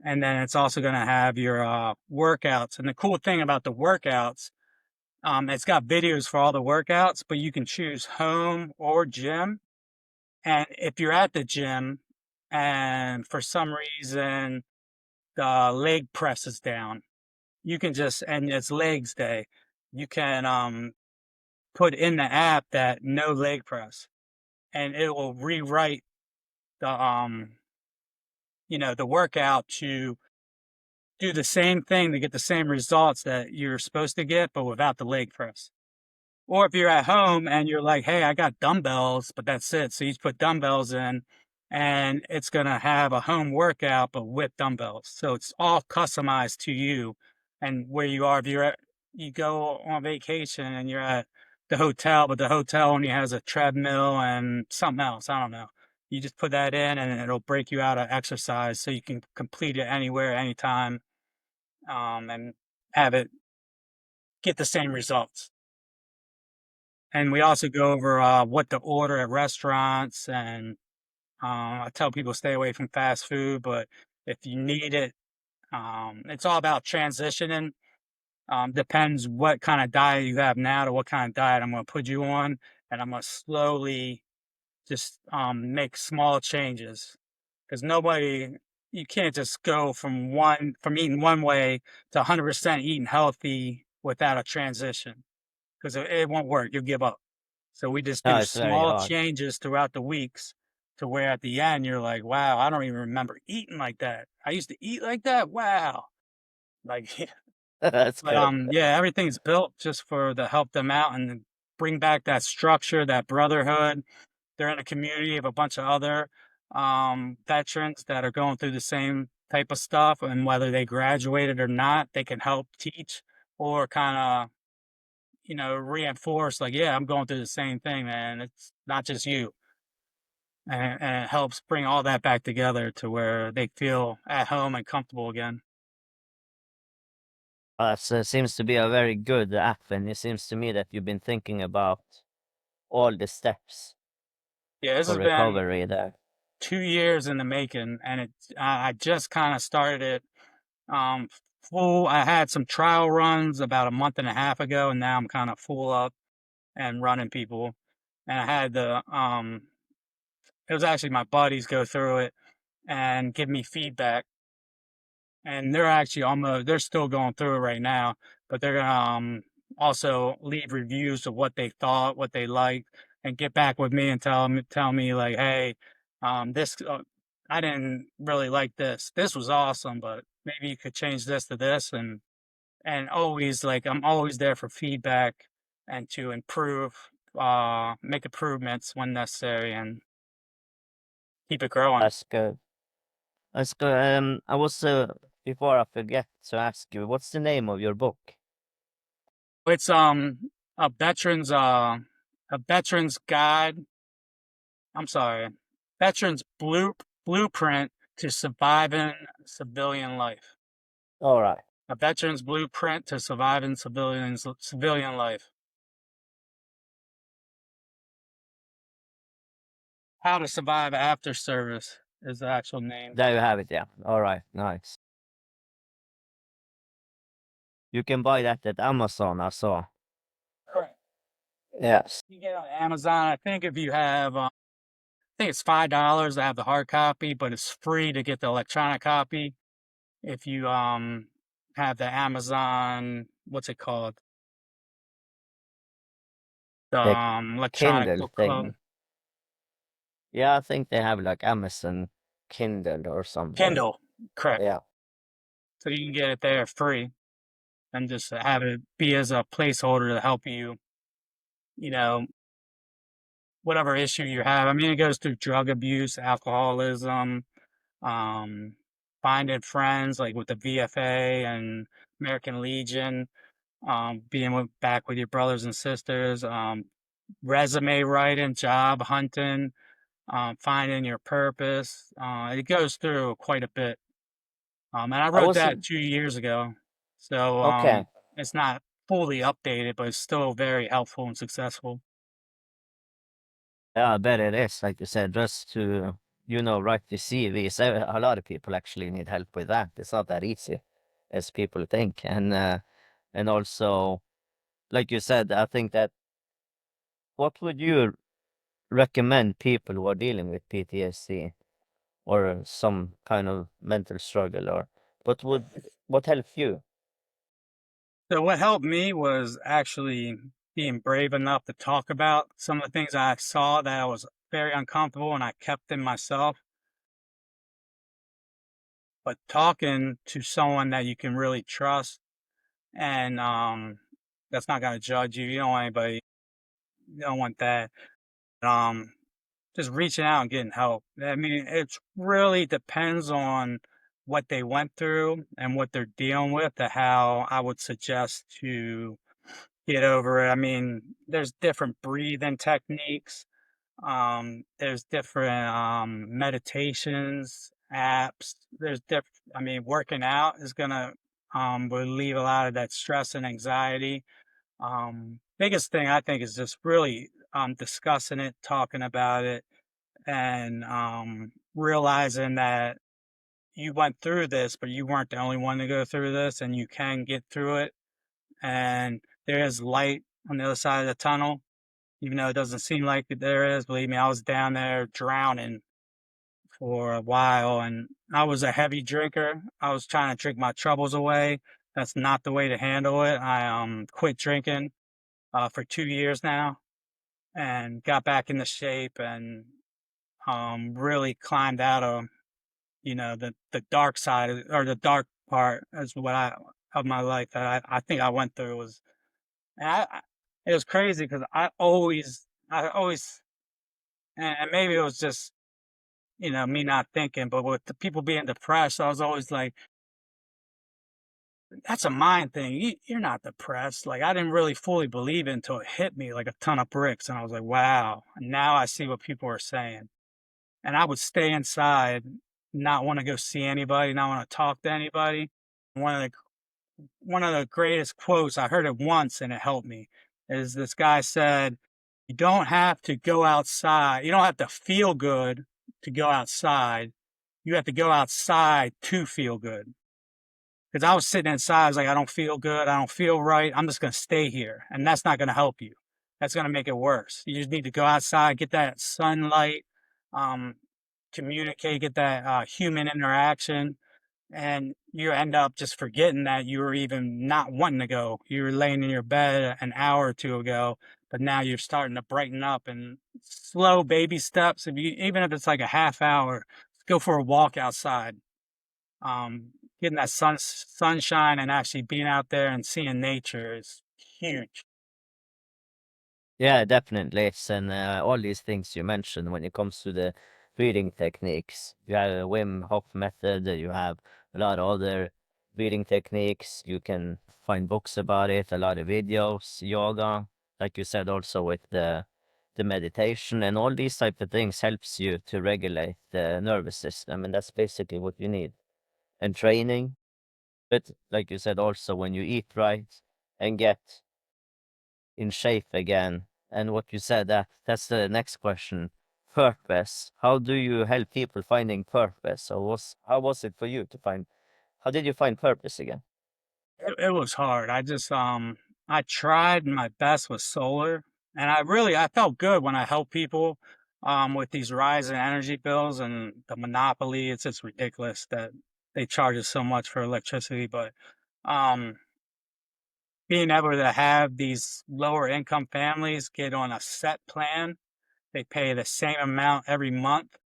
And then it's also going to have your workouts. And the cool thing about the workouts, it's got videos for all the workouts, but you can choose home or gym. And if you're at the gym and for some reason the leg press is down, you can just, and it's legs day, you can put in the app that no leg press, and it will rewrite the the workout to do the same thing to get the same results that you're supposed to get, but without the leg press. Or if you're at home and you're like, "Hey, I got dumbbells, but that's it." So you just put dumbbells in, and it's gonna have a home workout, but with dumbbells. So it's all customized to you and where you are. If you go on vacation and you're at the hotel, but the hotel only has a treadmill and something else, I don't know. You just put that in, and it'll break you out of exercise, so you can complete it anywhere, anytime, and have it get the same results. And we also go over what to order at restaurants, and I tell people stay away from fast food, but if you need it, it's all about transitioning. Depends what kind of diet you have now to what kind of diet I'm going to put you on, and I'm going to slowly just make small changes because nobody you can't just go from eating one way to 100% eating healthy without a transition because it won't work. You'll give up. So we just No, do it's very small hard. changes throughout the weeks to where at the end you're like, wow, I don't even remember eating like that. I used to eat like that. Wow. Like, That's but good. yeah, everything's built just for to help them out and bring back that structure, that brotherhood. They're in a community of a bunch of other veterans that are going through the same type of stuff, and whether they graduated or not, they can help teach or kind of reinforce like, yeah, I'm going through the same thing, man. It's not just you, and it helps bring all that back together to where they feel at home and comfortable again. That seems to be a very good app, and it seems to me that you've been thinking about all the steps Yeah, this for has been recovery there. 2 years in the making, and I just kind of started it um full. I had some trial runs about a month and a half ago, and now I'm kind of full up and running people. And I had the it was actually my buddies go through it and give me feedback, and they're still going through it right now, but they're gonna also leave reviews of what they thought, what they liked, and get back with me and tell me like, hey, this I didn't really like this. This was awesome, but maybe you could change this to this, and always like I'm always there for feedback and to improve, make improvements when necessary, and keep it growing. That's good. That's good. I was before I forget to ask you, what's the name of your book? It's a veteran's guide. I'm sorry, veteran's blueprint to surviving civilian life. All right. A veteran's blueprint to surviving civilian life. How to survive after service is the actual name. There you have it. Yeah. All right. Nice. You can buy that at Amazon, I saw. Correct. Yes. You can get it on Amazon. I think if you have, I think it's $5 to have the hard copy, but it's free to get the electronic copy if you have the Amazon. What's it called? The The electronic Kindle book club. thing. Yeah, I think they have like Amazon Kindle or something. Kindle. Correct. Yeah. So you can get it there free and just have it be as a placeholder to help you, you know, whatever issue you have. I mean, it goes through drug abuse, alcoholism, um, finding friends like with the VFA and American Legion, being back with your brothers and sisters, resume writing, job hunting, finding your purpose. It goes through quite a bit. And I I wrote was that 2 years ago. So okay. it's not fully updated, but it's still very helpful and successful. Yeah, I bet it is. Like you said, just to, write the CV. So a lot of people actually need help with that. It's not that easy as people think. And also, like you said, I think that what would you recommend people who are dealing with PTSD or some kind of mental struggle, or what helped you? So what helped me was actually being brave enough to talk about some of the things I saw that I was very uncomfortable and I kept in myself. But talking to someone that you can really trust and that's not gonna judge you. You don't want anybody you don't want that. Um just reaching out and getting help. I mean, it really depends on what they went through and what they're dealing with to how I would suggest to get over it. I mean, there's different breathing techniques. There's different meditations, apps. I mean, working out is gonna relieve a lot of that stress and anxiety. Biggest thing I think is just really discussing it, talking about it, and realizing that you went through this, but you weren't the only one to go through this, and you can get through it. And there is light on the other side of the tunnel, even though it doesn't seem like there is. Believe me, I was down there drowning for a while, and I was a heavy drinker. I was trying to drink my troubles away. That's not the way to handle it. I quit drinking for 2 years now and got back into shape and really climbed out of the dark side or the dark part is what I of my life that I think I went through was and it was crazy because I always and maybe it was just me not thinking, but with the people being depressed, I was always like, that's a mind thing. You're not depressed. Like, I didn't really fully believe it until it hit me like a ton of bricks. And I was like, wow. And now I see what people are saying. And I would stay inside, not want to go see anybody, not want to talk to anybody. One of the one of the greatest quotes, I heard it once and it helped me, is this guy said, you don't have to go outside. You don't have to feel good to go outside. You have to go outside to feel good. Because I was sitting inside, I was like, I don't feel good. I don't feel right. I'm just going to stay here. And that's not going to help you. That's going to make it worse. You just need to go outside, get that sunlight, um, communicate, get that human interaction. And you end up just forgetting that you were even not wanting to go. You were laying in your bed an hour or two ago, but now you're starting to brighten up and slow baby steps. Even if it's like a half hour, go for a walk outside. Getting that sunshine and actually being out there and seeing nature is huge. Yeah, definitely. It's and all these things you mentioned when it comes to the breathing techniques. You have a Wim Hof method. You have a lot of other breathing techniques. You can find books about it. A lot of videos, yoga, like you said, also with the meditation and all these type of things helps you to regulate the nervous system, and that's basically what you need. And training, but like you said, also when you eat right and get in shape again. And what you said, that's the next question. Purpose. How do you help people finding purpose? Or how was it for you to find how did you find purpose again? It was hard. I tried my best with solar, and I felt good when I helped people with these rising energy bills and the monopoly. It's just ridiculous that they charge us so much for electricity, but um being able to have these lower income families get on a set plan, they pay the same amount every month,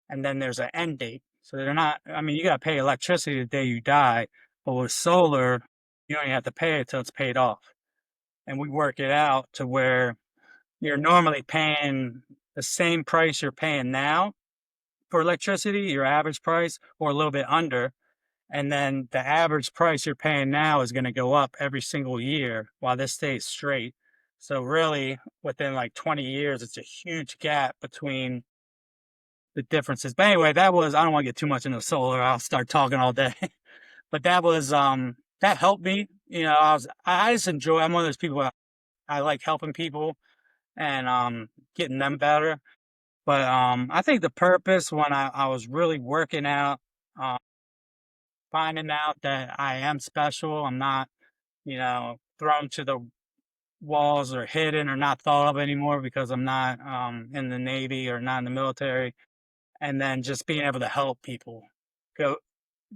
and then there's an end date. So they're not, I mean, you got to pay electricity the day you die, but with solar, you only have to pay it till it's paid off. And we work it out to where you're normally paying the same price you're paying now for electricity, your average price, or a little bit under. And then the average price you're paying now is going to go up every single year while this stays straight. So really, within like 20 years, it's a huge gap between the differences. But anyway, I don't want to get too much into solar. I'll start talking all day. But that helped me. I just enjoy, I'm one of those people, I like helping people and getting them better. But I think the purpose when I was really working out, uh, finding out that I am special, I'm not, thrown to the walls or hidden or not thought of anymore because I'm not in the Navy or not in the military. And then just being able to help people go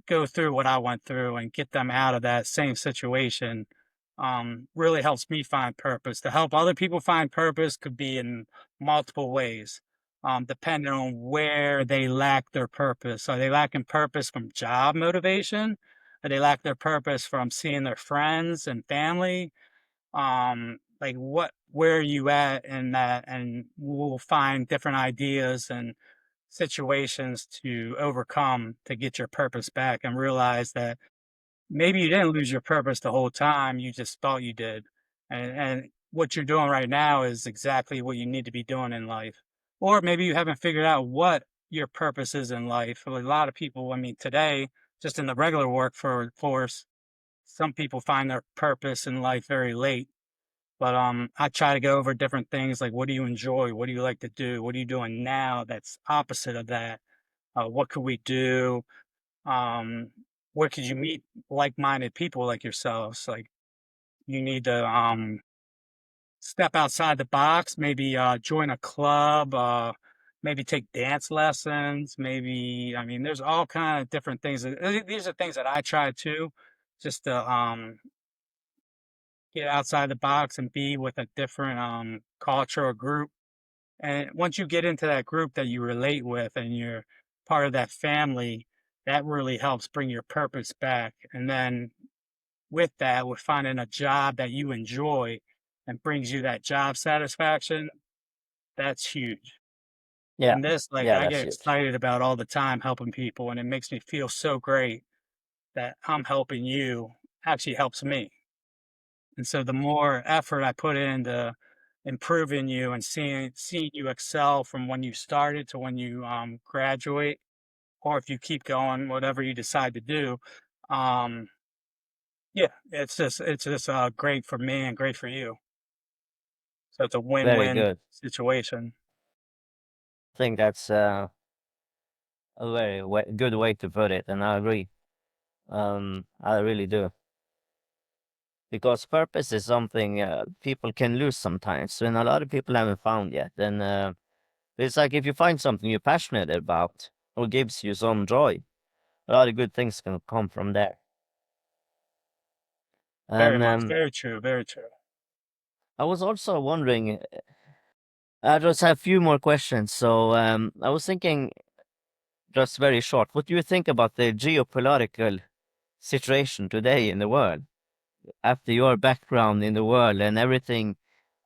go through what I went through and get them out of that same situation really helps me find purpose. To help other people find purpose could be in multiple ways, depending on where they lack their purpose. Are they lacking purpose from job motivation? Are they lack their purpose from seeing their friends and family? Like where are you at in that? And we'll find different ideas and situations to overcome to get your purpose back and realize that maybe you didn't lose your purpose the whole time, you just thought you did. And what you're doing right now is exactly what you need to be doing in life. Or maybe you haven't figured out what your purpose is in life. For a lot of people, I mean, today, just in the regular workforce, some people find their purpose in life very late. But I try to go over different things like what do you enjoy? What do you like to do? What are you doing now that's opposite of that? What could we do? Um, where could you meet like-minded people like yourselves? Like you need to step outside the box, maybe join a club, maybe take dance lessons, maybe, I mean, there's all kind of different things. These are things that I try too, just to get outside the box and be with a different culture or group. And once you get into that group that you relate with and you're part of that family, that really helps bring your purpose back. And then with that, with finding a job that you enjoy and brings you that job satisfaction, that's huge. Yeah, And this, like, yeah, I that's get huge. excited about all the time helping people, and it makes me feel so great that I'm helping you actually helps me. And so the more effort I put into improving you and seeing you excel from when you started to when you graduate, or if you keep going, whatever you decide to do, um, yeah, it's just great for me and great for you. So it's a Very win-win good. situation. I think that's a very good way to put it, and I agree. I really do. Because purpose is something people can lose sometimes, and a lot of people haven't found yet. And it's like if you find something you're passionate about or gives you some joy, a lot of good things can come from there. Very And much, very true, very true. I was also wondering, I just have a few more questions. So I was thinking, just very short, what do you think about the geopolitical situation today in the world? After your background in the world and everything,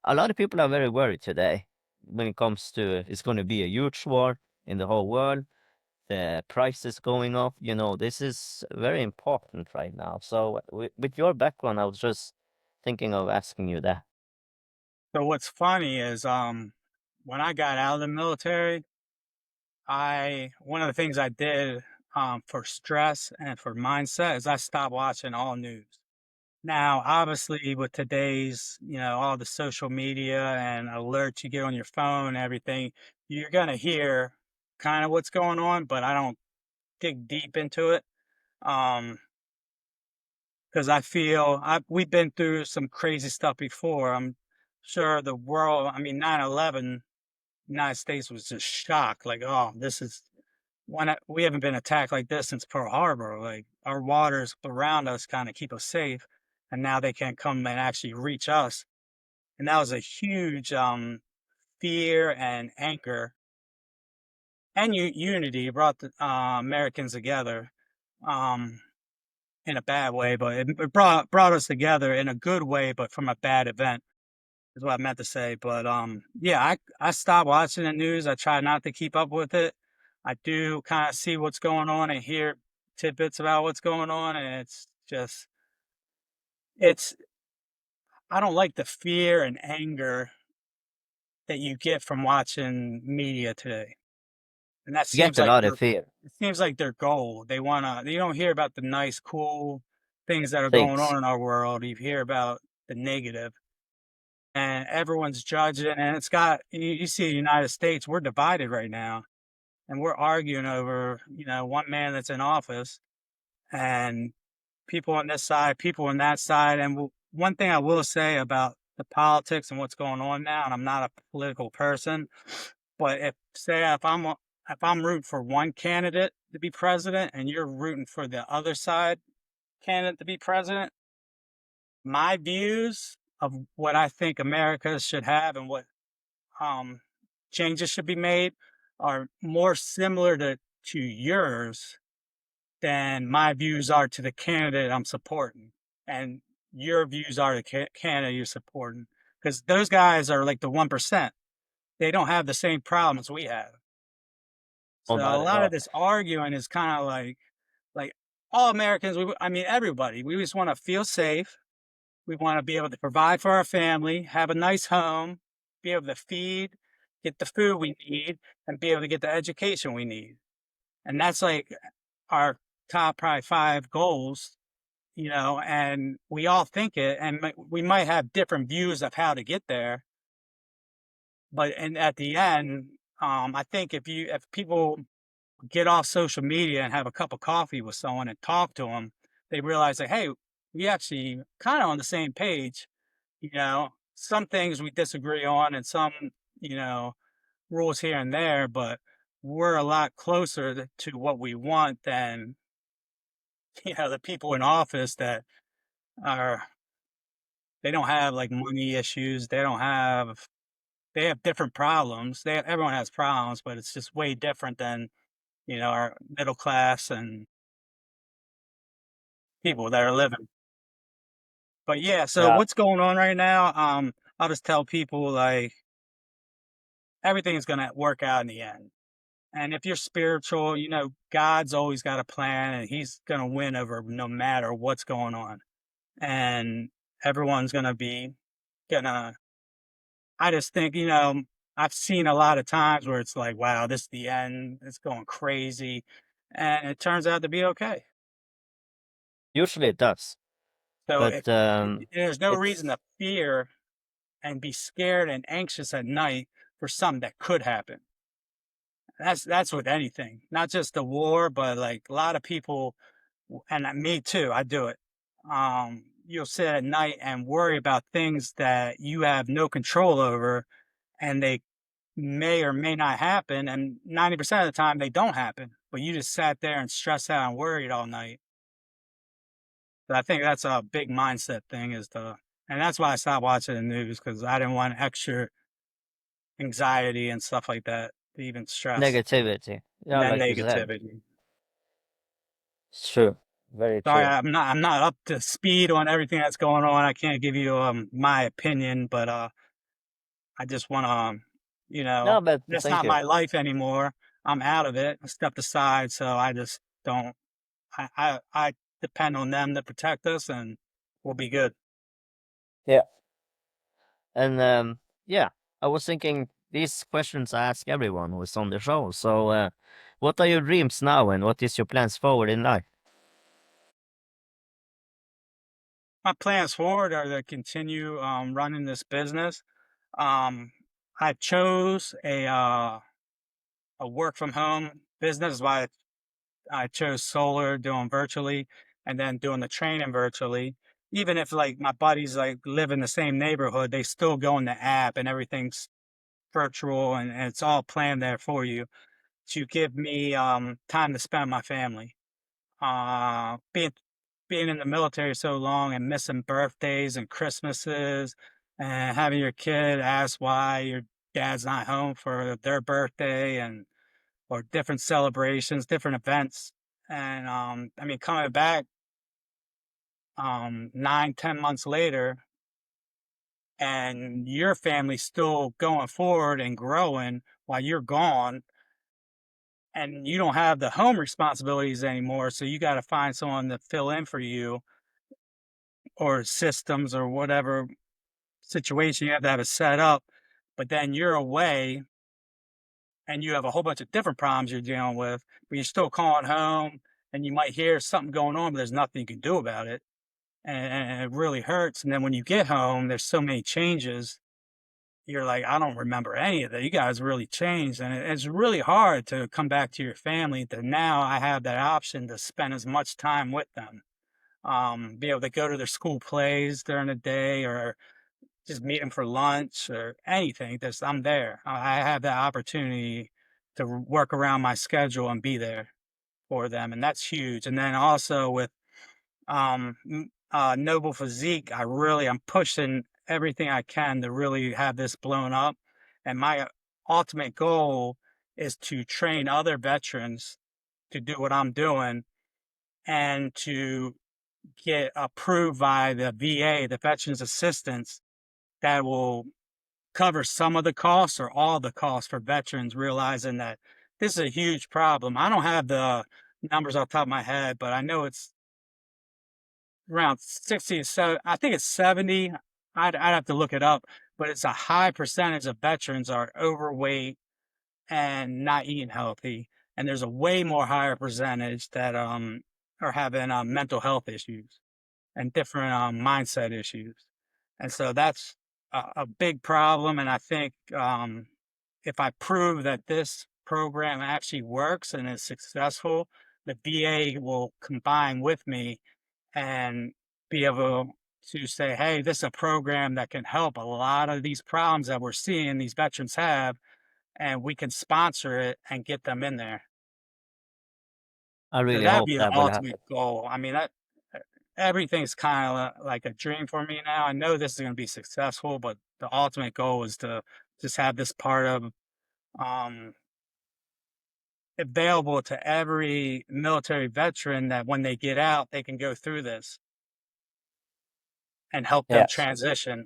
a lot of people are very worried today when it comes to it's going to be a huge war in the whole world. The price is going up. This is very important right now. So, with your background, I was just thinking of asking you that. So what's funny is when I got out of the military, I one of the things I did for stress and for mindset is I stopped watching all news. Now, obviously, with today's, all the social media and alerts you get on your phone and everything, you're gonna hear kind of what's going on, but I don't dig deep into it. Because I feel we've been through some crazy stuff before. I'm sure the world, I mean, 9/11, United States was just shocked, like, oh, this is we haven't been attacked like this since Pearl Harbor. Like our waters around us kind of keep us safe, and now they can't come and actually reach us. And that was a huge fear and anger and unity. It brought the Americans together um, in a bad way, but it brought us together in a good way, but from a bad event is what I meant to say. But yeah, I stopped watching the news. I try not to keep up with it. I do kind of see what's going on and hear tidbits about what's going on, and it's just it's I don't like the fear and anger that you get from watching media today. And that You get seems a like lot of fear their goal. You don't hear about the nice, cool things that are going things. on in our world. You hear about the negative, and everyone's judging. And you see the United States, we're divided right now, and we're arguing over, one man that's in office and people on this side, people on that side. And one thing I will say about the politics and what's going on now, and I'm not a political person, but if I'm rooting for one candidate to be president and you're rooting for the other side candidate to be president, my views of what I think America should have and what um, changes should be made are more similar to yours than my views are to the candidate I'm supporting, and your views are the candidate you're supporting. Because those guys are like the 1%. They don't have the same problems we have. Oh, So a not at lot of all. this arguing is kind of like all Americans. I mean, everybody. We just want to feel safe. We want to be able to provide for our family, have a nice home, be able to feed, get the food we need, and be able to get the education we need. And that's like our top probably five goals, and we all think it, and we might have different views of how to get there. But and at the end, I think if people get off social media and have a cup of coffee with someone and talk to them, they realize that, hey, we actually kind of on the same page. Some things we disagree on, and some, you know, rules here and there, but we're a lot closer to what we want than the people in office that are they don't have like money issues. They have different problems. Everyone has problems, but it's just way different than our middle class and people that are living. But yeah, so Yeah, what's going on right now? I'll just tell people like everything's gonna work out in the end. And if you're spiritual, God's always got a plan and he's gonna win over no matter what's going on. And everyone's gonna I just think, I've seen a lot of times where it's like, wow, this is the end, it's going crazy. And it turns out to be okay. usually it does, So but if there's no reason it's to fear and be scared and anxious at night for something that could happen. That's with anything, not just the war, but like a lot of people, and me too. I do it. You'll sit at night and worry about things that you have no control over, and they may or may not happen. And 90% of the time, they don't happen. But you just sat there and stressed out and worried all night. But I think that's a big mindset thing, and that's why I stopped watching the news because I didn't want extra anxiety and stuff like that, even stress. negativity. And Yeah, then like you said, negativity. it's true, very Sorry, true. I'm not up to speed on everything that's going on. I can't give you my opinion, but I just want to No, but that's thank not you. my life anymore. I'm out of it. I stepped aside, so I just don't. I depend on them to protect us, and we'll be good. Yeah, and yeah, I was thinking these questions I ask everyone who is on the show. So, what are your dreams now, and what is your plans forward in life? My plans forward are to continue running this business. Um, I chose a work from home business. Is why I chose solar, doing virtually, and then doing the training virtually. Even if like my buddies like live in the same neighborhood, they still go in the app and everything's virtual and it's all planned there for you to give me time to spend with my family. Being in the military so long and missing birthdays and Christmases and having your kid ask why your dad's not home for their birthday and or different celebrations, different events. And I mean, coming back 9, 10 months later, and your family's still going forward and growing while you're gone, and you don't have the home responsibilities anymore. So you got to find someone to fill in for you or systems or whatever situation you have it set up. But then you're away and you have a whole bunch of different problems you're dealing with, but you're still calling home and you might hear something going on, but there's nothing you can do about it. And it really hurts. And then when you get home, there's so many changes. You're like, I don't remember any of that. You guys really changed. And it's really hard to come back to your family that now I have that option to spend as much time with them. Be able to go to their school plays during the day or just meet them for lunch or anything. Just I'm there. I have that opportunity to work around my schedule and be there for them, and that's huge. And then also with NoblePhysiq, I'm pushing everything I can to really have this blown up. And my ultimate goal is to train other veterans to do what I'm doing and to get approved by the VA, the Veterans Assistance, that will cover some of the costs or all the costs for veterans, realizing that this is a huge problem. I don't have the numbers off the top of my head, but I know it's around 60 so I think it's 70. I'd have to look it up, but it's a high percentage of veterans are overweight and not eating healthy. And there's a way more higher percentage that are having mental health issues and different mindset issues. And so that's a big problem. And I think if I prove that this program actually works and is successful, the VA will combine with me and be able to say, hey, this is a program that can help a lot of these problems that we're seeing these veterans have. and we can sponsor it and get them in there. I So really that'd hope be the that will ultimate happen. goal. I mean, that everything's kind of like a dream for me now. I know this is going to be successful, but the ultimate goal is to just have this part of um, available to every military veteran that when they get out, they can go through this and help them Yes. transition.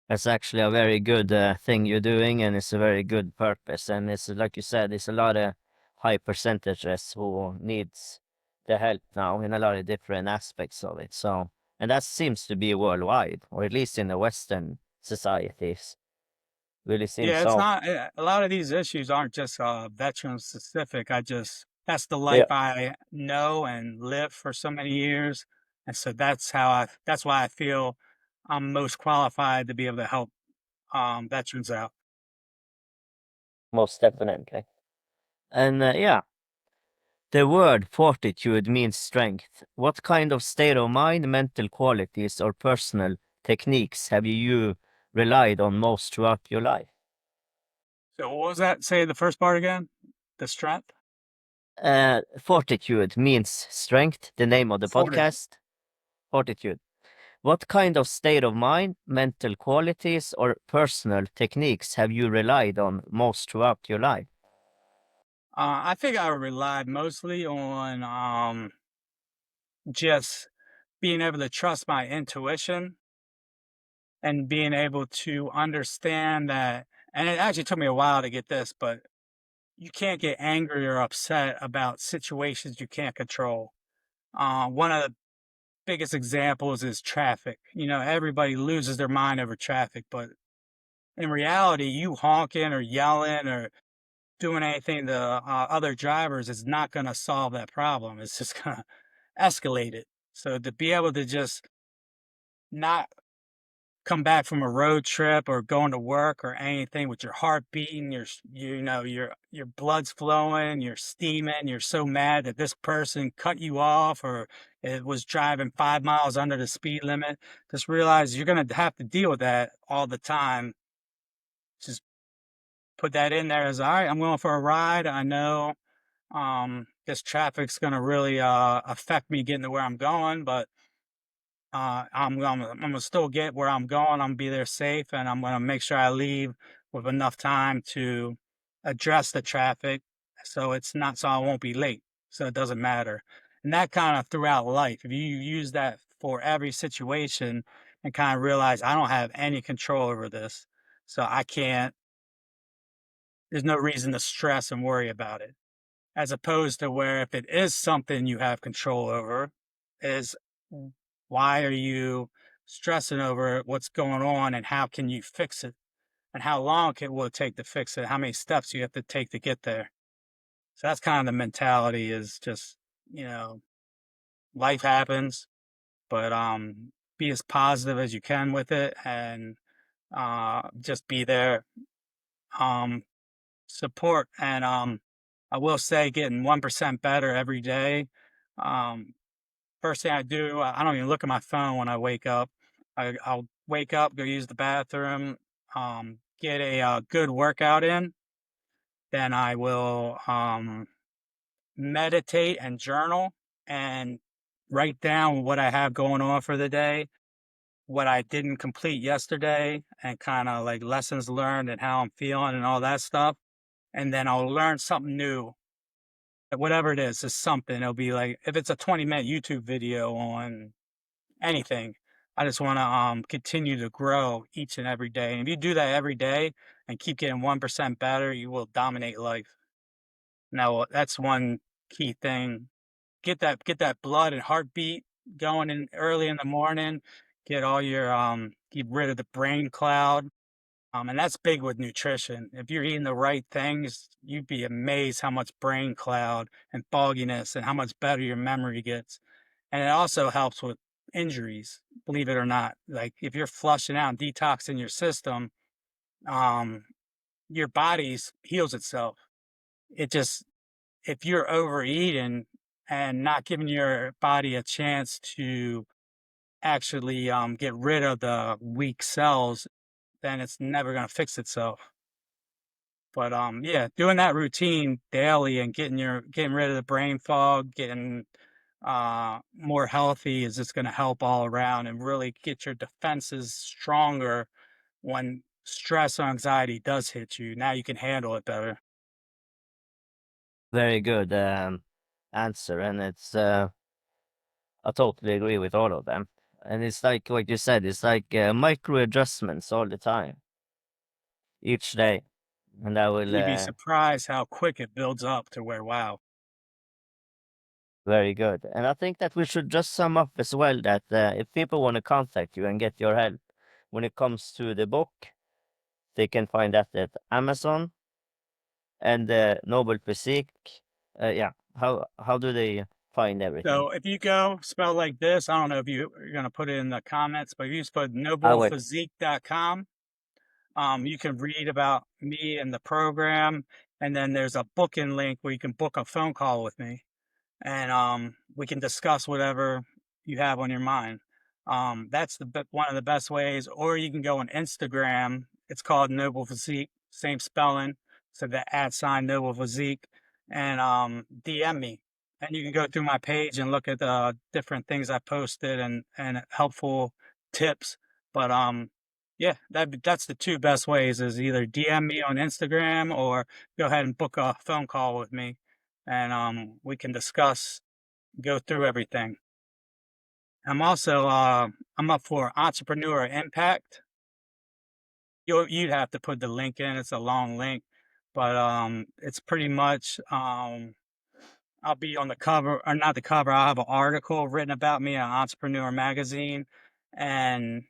That's actually a very good thing you're doing, and it's a very good purpose. And it's like you said, it's a lot of high percentages who needs the help now in a lot of different aspects of it. So, and that seems to be worldwide, or at least in the Western societies, really seems Yeah, it's so. not a lot of these issues aren't just veteran specific. That's the life Yeah, I know and live for so many years. And so that's why I feel I'm most qualified to be able to help veterans out. most definitely. And yeah, the word fortitude means strength. What kind of state of mind, mental qualities, or personal techniques have you relied on most throughout your life? So what was that? Say the first part again. The strength? Fortitude means strength, the name of the Fortitude. podcast. Fortitude. What kind of state of mind, mental qualities, or personal techniques have you relied on most throughout your life? I think I relied mostly on just being able to trust my intuition and being able to understand that. And it actually took me a while to get this, but you can't get angry or upset about situations you can't control. One of the biggest examples is traffic. You know, everybody loses their mind over traffic, but in reality, you honking or yelling or doing anything to other drivers is not going to solve that problem. It's just going to escalate it. So to be able to just not come back from a road trip or going to work or anything with your heart beating, your blood's flowing, you're steaming, you're so mad that this person cut you off or it was driving 5 miles under the speed limit. Just realize you're gonna have to deal with that all the time. Just put that in there as all right, I'm going for a ride. I know this traffic's gonna really affect me getting to where I'm going, but I'm gonna still get where I'm going. I'm gonna be there safe, and I'm gonna make sure I leave with enough time to address the traffic, so I won't be late. So it doesn't matter, and that kind of throughout life. If you use that for every situation, and kind of realize I don't have any control over this, so I can't. There's no reason to stress and worry about it as opposed to where if it is something you have control over, is why are you stressing over what's going on and how can you fix it? And how long will it take to fix it? How many steps you have to take to get there? So that's kind of the mentality is just, you know, life happens, but be as positive as you can with it and just be there. Um support and I will say getting 1% better every day. Um First thing I do, I don't even look at my phone when I wake up. I'll wake up, go use the bathroom, get a good workout in. Then I will meditate and journal and write down what I have going on for the day, what I didn't complete yesterday, and kind of like lessons learned and how I'm feeling and all that stuff. And then I'll learn something new. Whatever it is something. It'll be like if it's a 20-minute YouTube video on anything. I just want to continue to grow each and every day. And if you do that every day and keep getting 1% better, you will dominate life. Now, that's one key thing. Get that blood and heartbeat going in early in the morning. Get all your get rid of the brain cloud. And that's big with nutrition. If you're eating the right things, you'd be amazed how much brain cloud and fogginess and how much better your memory gets. And it also helps with injuries, believe it or not. Like if you're flushing out and detoxing your system, um, your body heals itself. It just, if you're overeating and not giving your body a chance to actually get rid of the weak cells, then it's never going to fix itself. But yeah, doing that routine daily and getting rid of the brain fog, getting more healthy is just going to help all around and really get your defenses stronger when stress or anxiety does hit you. Now you can handle it better. Very good answer, and it's I totally agree with all of them. And it's like you said, it's like micro adjustments all the time, each day, and I will You'd be surprised how quick it builds up to where, wow. very good. And I think that we should just sum up as well that if people want to contact you and get your help when it comes to the book, they can find that at Amazon and NoblePhysiq. Yeah, how do they find everything? So if you go spell like this, I don't know if you're going to put it in the comments, but if you just put I will. NoblePhysiq.com, you can read about me and the program. And then there's a booking link where you can book a phone call with me. And we can discuss whatever you have on your mind. That's one of the best ways. Or you can go on Instagram. It's called Noble Physique, same spelling. So the @ Noble Physique, and DM me. And you can go through my page and look at the different things I posted and helpful tips. But yeah, that's the two best ways is either DM me on Instagram or go ahead and book a phone call with me and we can discuss, go through everything. I'm also I'm up for entrepreneur impact. You'd have to put the link in. It's a long link, but it's pretty much I'll be on the cover or not the cover. I'll have an article written about me in Entrepreneur magazine, and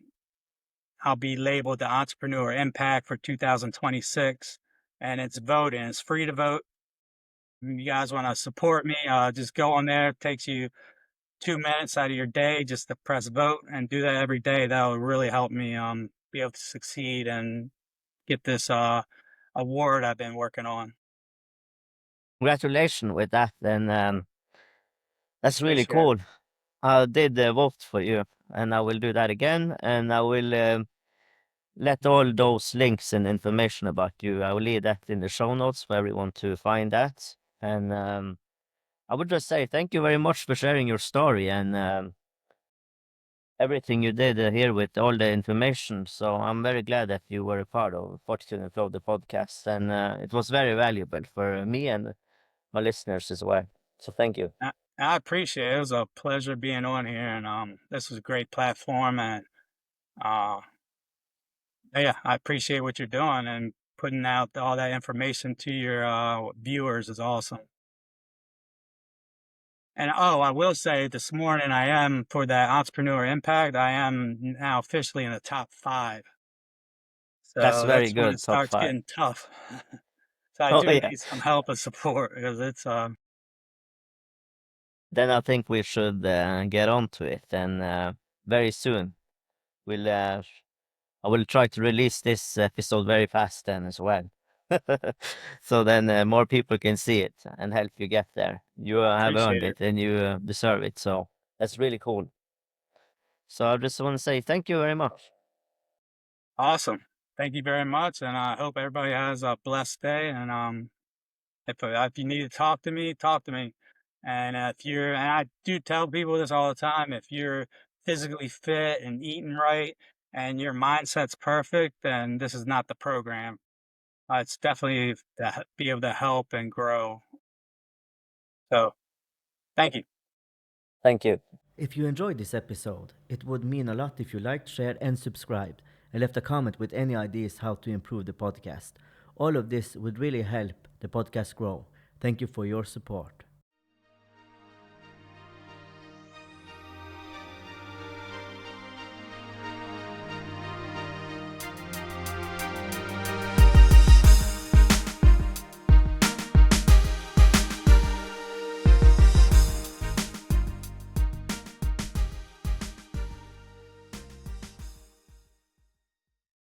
I'll be labeled the Entrepreneur Impact for 2026. And it's voting. It's free to vote. If you guys want to support me, just go on there. It takes you 2 minutes out of your day just to press vote and do that every day. That will really help me be able to succeed and get this award I've been working on. Congratulations with that, and that's really Appreciate it. cool. I did vote for you, and I will do that again, and I will let all those links and information about you. I will leave that in the show notes for everyone to find that. And I would just say thank you very much for sharing your story and everything you did here with all the information. So I'm very glad that you were a part of Fortitude Flow, the podcast, and it was very valuable for me and my listeners as well. So thank you. I appreciate it. It was a pleasure being on here, and this was a great platform. And uh, yeah, I appreciate what you're doing and putting out all that information to your viewers is awesome. And oh, I will say this morning I am for that entrepreneur impact. I am now officially in the top 5. That's So very that's when it good. Top starts five. getting tough. So I Oh do yeah. need some help and support because it's Then I think we should get on to it, and very soon we'll. I will try to release this episode very fast then as well. So then more people can see it and help you get there. You have earned appreciate it. it and you deserve it. So that's really cool. So I just want to say thank you very much. Awesome. Thank you very much, and I hope everybody has a blessed day. And if you need to talk to me, talk to me. And if you're, and I do tell people this all the time, if you're physically fit and eating right, and your mindset's perfect, then this is not the program. It's definitely to be able to help and grow. So, thank you. Thank you. If you enjoyed this episode, it would mean a lot if you liked, shared, and subscribed, and left a comment with any ideas how to improve the podcast. All of this would really help the podcast grow. Thank you for your support.